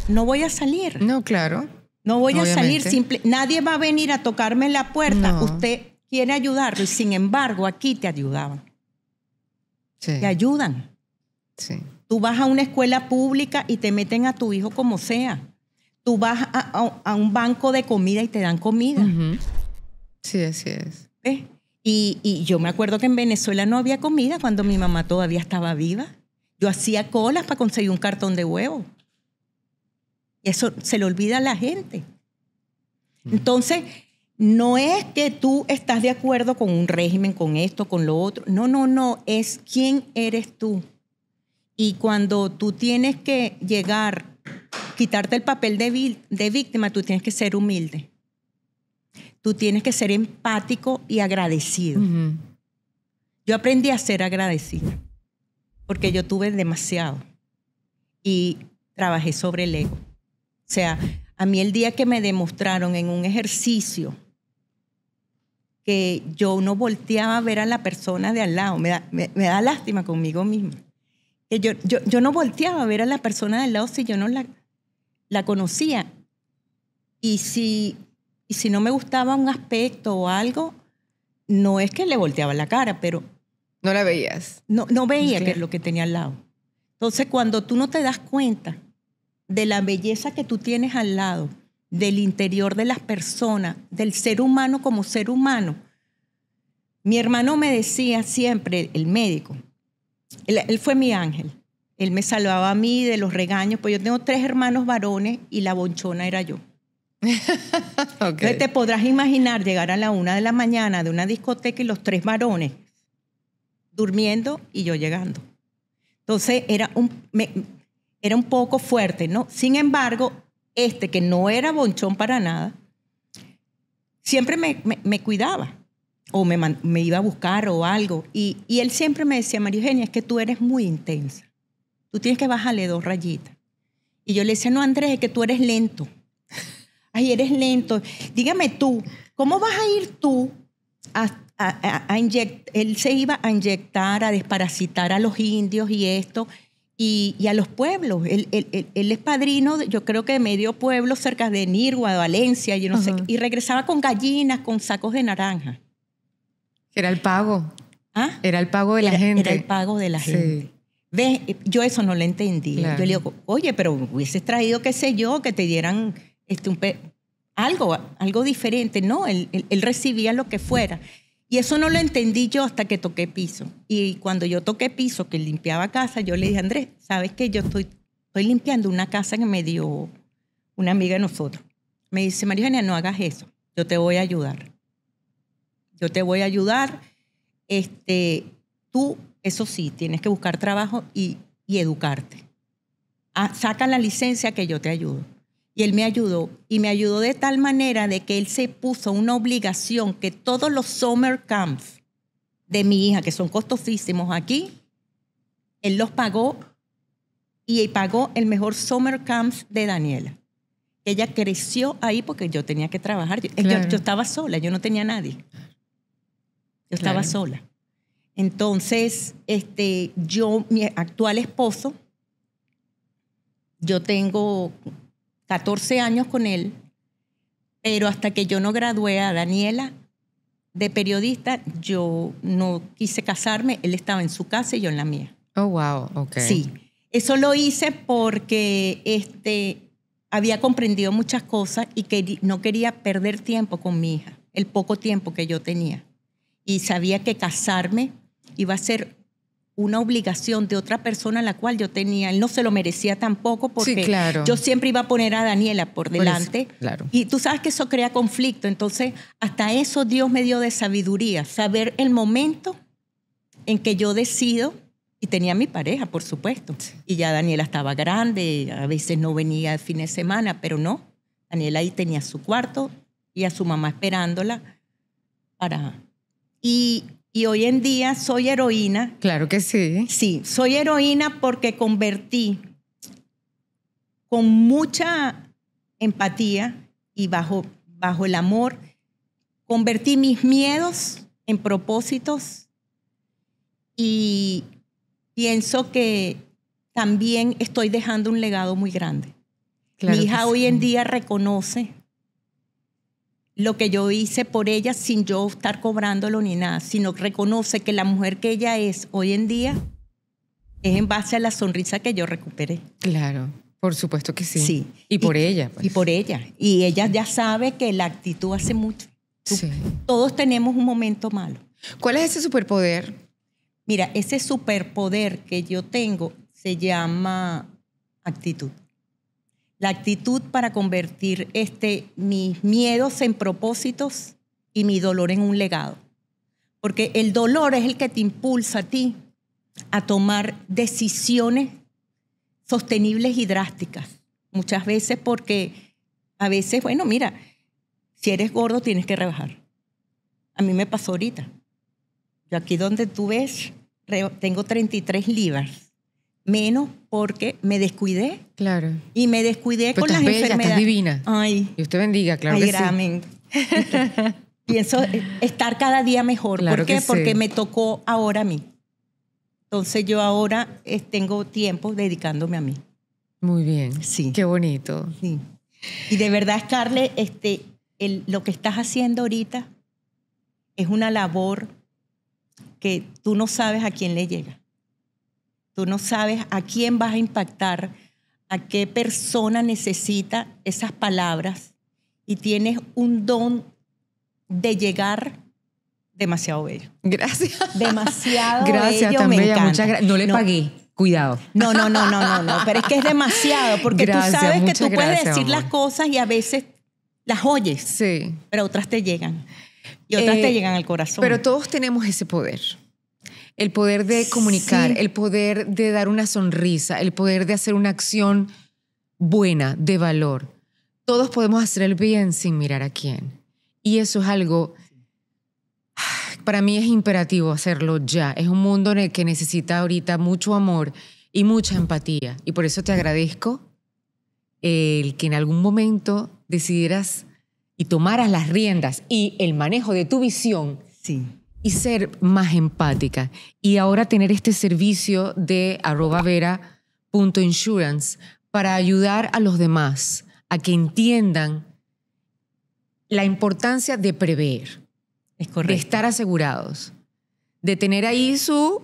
no voy a salir. No, claro. No voy Obviamente. a salir. Nadie va a venir a tocarme la puerta. No. Usted quiere ayudarlo y sin embargo aquí te ayudaban. Sí. Te ayudan. Sí. Tú vas a una escuela pública y te meten a tu hijo como sea. Tú vas a un banco de comida y te dan comida. Uh-huh. Sí, así es. ¿Ves? Y yo me acuerdo que en Venezuela no había comida cuando mi mamá todavía estaba viva. Yo hacía colas para conseguir un cartón de huevo. Y eso se le olvida a la gente. Entonces, no es que tú estás de acuerdo con un régimen, con esto, con lo otro. No. Es quién eres tú. Y cuando tú tienes que quitarte el papel de víctima, tú tienes que ser humilde. Tú tienes que ser empático y agradecido. Uh-huh. Yo aprendí a ser agradecida porque yo tuve demasiado y trabajé sobre el ego. O sea, a mí el día que me demostraron en un ejercicio que yo no volteaba a ver a la persona de al lado, me da lástima conmigo misma. Que yo no volteaba a ver a la persona de al lado si yo no la conocía. Y si no me gustaba un aspecto o algo, no es que le volteaba la cara, pero... No la veías. No veía que es lo que tenía al lado. Entonces, cuando tú no te das cuenta de la belleza que tú tienes al lado, del interior de las personas, del ser humano como ser humano. Mi hermano me decía siempre, el médico, él fue mi ángel. Él me salvaba a mí de los regaños, pues yo tengo 3 hermanos varones y la bonchona era yo. Okay. Entonces te podrás imaginar llegar a la 1 de la mañana de una discoteca y los 3 varones durmiendo y yo llegando. Entonces era un poco fuerte, ¿no? Sin embargo, que no era bonchón para nada, siempre me cuidaba o me iba a buscar o algo. Y él siempre me decía, María Eugenia, es que tú eres muy intensa. Tú tienes que bajarle 2 rayitas. Y yo le decía, no, Andrés, es que tú eres lento. Ay, eres lento. Dígame tú, ¿cómo vas a ir tú a inyectar? Él se iba a inyectar, a desparasitar a los indios y esto, y a los pueblos. Él es padrino, yo creo que de medio pueblo cerca de Nirgua, de Valencia, yo no sé, y regresaba con gallinas, con sacos de naranja. Era el pago. ¿Ah? Era el pago de la gente. Era el pago de la gente. ¿Ves? Yo eso no lo entendía. Claro. Yo le digo, oye, pero hubieses traído, qué sé yo, que te dieran algo diferente. No, él recibía lo que fuera. Y eso no lo entendí yo hasta que toqué piso. Y cuando yo toqué piso, que limpiaba casa, yo le dije, Andrés, ¿sabes qué? Yo estoy limpiando una casa que me dio una amiga de nosotros. Me dice, María Eugenia, no hagas eso. Yo te voy a ayudar. Yo te voy a ayudar. Tú Eso sí, tienes que buscar trabajo y educarte. Saca la licencia que yo te ayudo. Y él me ayudó. Y me ayudó de tal manera de que él se puso una obligación que todos los summer camps de mi hija, que son costosísimos aquí, él los pagó y pagó el mejor summer camps de Daniela. Ella creció ahí porque yo tenía que trabajar. Claro. Yo estaba sola, yo no tenía nadie. Yo estaba sola. Entonces, mi actual esposo, yo tengo 14 años con él, pero hasta que yo no gradué a Daniela de periodista, yo no quise casarme. Él estaba en su casa y yo en la mía. Oh, wow, ok. Sí, eso lo hice porque había comprendido muchas cosas y que no quería perder tiempo con mi hija, el poco tiempo que yo tenía. Y sabía que casarme iba a ser una obligación de otra persona a la cual yo tenía. Él no se lo merecía tampoco porque sí, claro. yo siempre iba a poner a Daniela por delante. Por eso, claro. Y tú sabes que eso crea conflicto. Entonces, hasta eso Dios me dio de sabiduría, saber el momento en que yo decido. Y tenía a mi pareja, por supuesto. Sí. Y ya Daniela estaba grande, a veces no venía el fin de semana, pero no. Daniela ahí tenía su cuarto y a su mamá esperándola para... Y hoy en día soy heroína. Claro que sí. Sí, soy heroína porque convertí con mucha empatía y bajo el amor, convertí mis miedos en propósitos y pienso que también estoy dejando un legado muy grande. Claro, mi hija hoy en día reconoce lo que yo hice por ella sin yo estar cobrándolo ni nada, sino reconoce que la mujer que ella es hoy en día es en base a la sonrisa que yo recuperé. Claro, por supuesto que sí. Sí. Y por ella. Pues. Y por ella. Y ella ya sabe que la actitud hace mucho. Sí. Todos tenemos un momento malo. ¿Cuál es ese superpoder? Mira, ese superpoder que yo tengo se llama actitud. La actitud para convertir mis miedos en propósitos y mi dolor en un legado. Porque el dolor es el que te impulsa a ti a tomar decisiones sostenibles y drásticas. Muchas veces porque a veces, bueno, mira, si eres gordo tienes que rebajar. A mí me pasó ahorita. Yo aquí donde tú ves, tengo 33 libras. Menos porque me descuidé. Claro. Y me descuidé pero con las bella, enfermedades. Estás divina. Ay. Y usted bendiga, claro que sí. Amén. Pienso estar cada día mejor. Claro ¿Por qué? sí. Porque me tocó ahora a mí. Entonces yo ahora tengo tiempo dedicándome a mí. Muy bien. Sí. Qué bonito. Sí. Y de verdad, Scarlett, lo que estás haciendo ahorita es una labor que tú no sabes a quién le llega. Tú no sabes a quién vas a impactar, a qué persona necesita esas palabras y tienes un don de llegar demasiado bello. Gracias. Demasiado gracias, bello, tan me bella. encanta. Muchas gracias. No le pagué. Cuidado. No, pero es que es demasiado, porque gracias, tú sabes que tú puedes gracias, decir amor. las cosas y a veces las oyes, sí. pero otras te llegan. Y otras te llegan al corazón. Pero todos tenemos ese poder. El poder de comunicar, sí. El poder de dar una sonrisa, el poder de hacer una acción buena, de valor. Todos podemos hacer el bien sin mirar a quién. Y eso es algo, para mí es imperativo hacerlo ya. Es un mundo en el que necesita ahorita mucho amor y mucha empatía. Y por eso te agradezco el que en algún momento decidieras y tomaras las riendas y el manejo de tu visión. Sí. Y ser más empática. Y ahora tener este servicio de @vera.insurance para ayudar a los demás a que entiendan la importancia de prever. Es correcto. De estar asegurados. De tener ahí su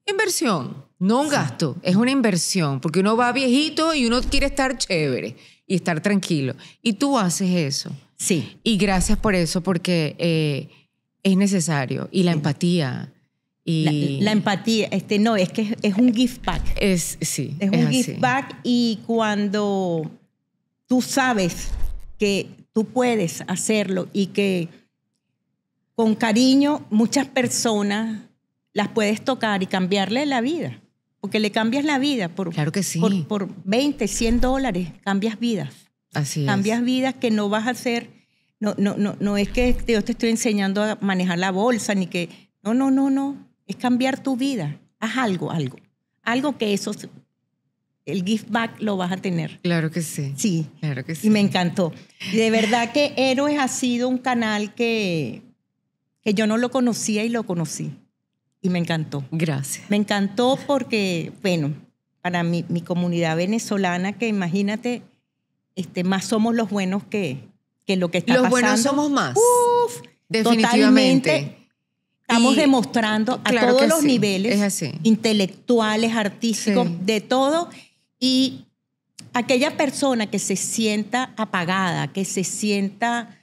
inversión. No un gasto, es una inversión. Porque uno va viejito y uno quiere estar chévere y estar tranquilo. Y tú haces eso. Sí. Y gracias por eso, porque... es necesario. Y la empatía. Y la empatía. No, es que es un give back. Sí. Es un give back y cuando tú sabes que tú puedes hacerlo y que con cariño muchas personas las puedes tocar y cambiarle la vida. Porque le cambias la vida Claro que sí. por 20, $100, cambias vidas. Así Cambias es. vidas que no vas a hacer. No es que yo te estoy enseñando a manejar la bolsa, ni que. No. Es cambiar tu vida. Haz algo. Algo que eso, el give back lo vas a tener. Claro que sí. Sí. Claro que sí. Y me encantó. Y de verdad que Héroes ha sido un canal que yo no lo conocía y lo conocí. Y me encantó. Gracias. Me encantó porque, bueno, para mi comunidad venezolana, que imagínate, más somos los buenos que lo que está Los pasando. buenos somos más. Uf, Definitivamente. totalmente. Estamos Y demostrando a claro todos que los sí, niveles, es así. intelectuales, artísticos, Sí. de todo. Y aquella persona que se sienta apagada, que se sienta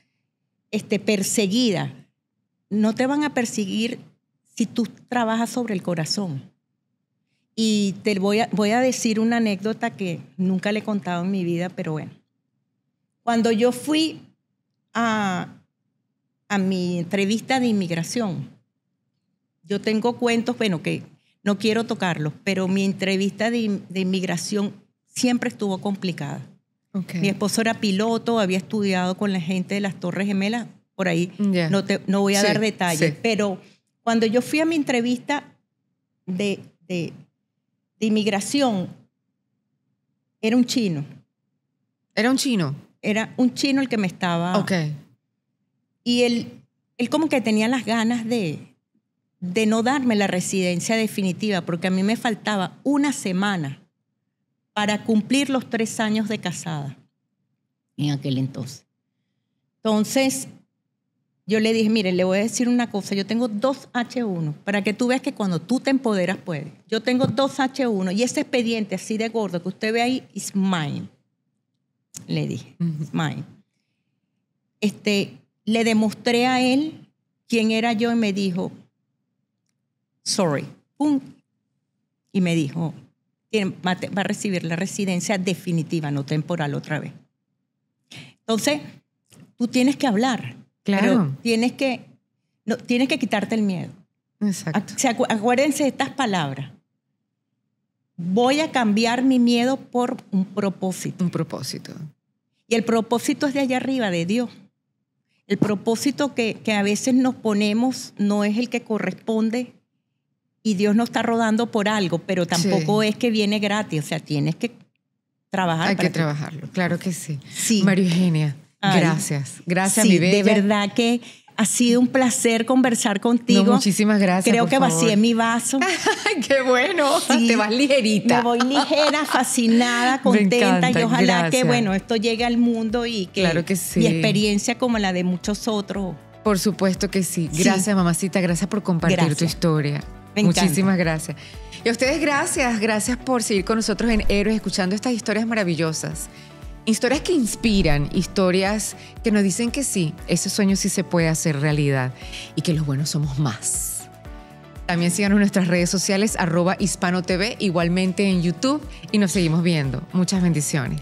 perseguida, no te van a perseguir si tú trabajas sobre el corazón. Y te voy a decir una anécdota que nunca le he contado en mi vida, pero bueno. Cuando yo fui a mi entrevista de inmigración, yo tengo cuentos, bueno, que no quiero tocarlos, pero mi entrevista de inmigración siempre estuvo complicada. Okay. Mi esposo era piloto, había estudiado con la gente de las Torres Gemelas, por ahí Yeah. no voy a Sí, dar detalles, sí. pero cuando yo fui a mi entrevista de inmigración, era un chino. ¿Era un chino? Era un chino el que me estaba... Ok. Y él como que tenía las ganas de no darme la residencia definitiva, porque a mí me faltaba una semana para cumplir los 3 años de casada en aquel entonces. Entonces, yo le dije, mire, le voy a decir una cosa, yo tengo 2 H1, para que tú veas que cuando tú te empoderas puedes. Yo tengo 2 H1 y ese expediente así de gordo que usted ve ahí is mine. Le dije, it's mine. Le demostré a él quién era yo y me dijo, sorry. ¡Pum! Y me dijo, va a recibir la residencia definitiva, no temporal otra vez. Entonces, tú tienes que hablar. Claro. Pero tienes que quitarte el miedo. Exacto. Acuérdense de estas palabras. Voy a cambiar mi miedo por un propósito. Un propósito. Y el propósito es de allá arriba, de Dios. El propósito que a veces nos ponemos no es el que corresponde y Dios nos está rodando por algo, pero tampoco es que viene gratis. O sea, tienes que trabajar. Hay que trabajarlo, claro que sí. Sí. María Eugenia, Ay. gracias. Gracias, Sí, mi bella. de verdad que ha sido un placer conversar contigo. No, muchísimas gracias. Creo por que favor. vacié mi vaso. Ay, qué bueno. Sí. Te vas ligerita. Me voy ligera, fascinada, contenta encanta, y ojalá gracias. que, bueno, esto llegue al mundo y que, Claro que sí. mi experiencia como la de muchos otros. Por supuesto que sí. Sí. Gracias, mamacita. Gracias por compartir tu Gracias. historia. Me encanta. Muchísimas gracias. Y a ustedes gracias. Gracias por seguir con nosotros en Héroes, escuchando estas historias maravillosas. Historias que inspiran, historias que nos dicen que sí, ese sueño sí se puede hacer realidad y que los buenos somos más. También síganos en nuestras redes sociales, @HispanoTV, igualmente en YouTube, y nos seguimos viendo. Muchas bendiciones.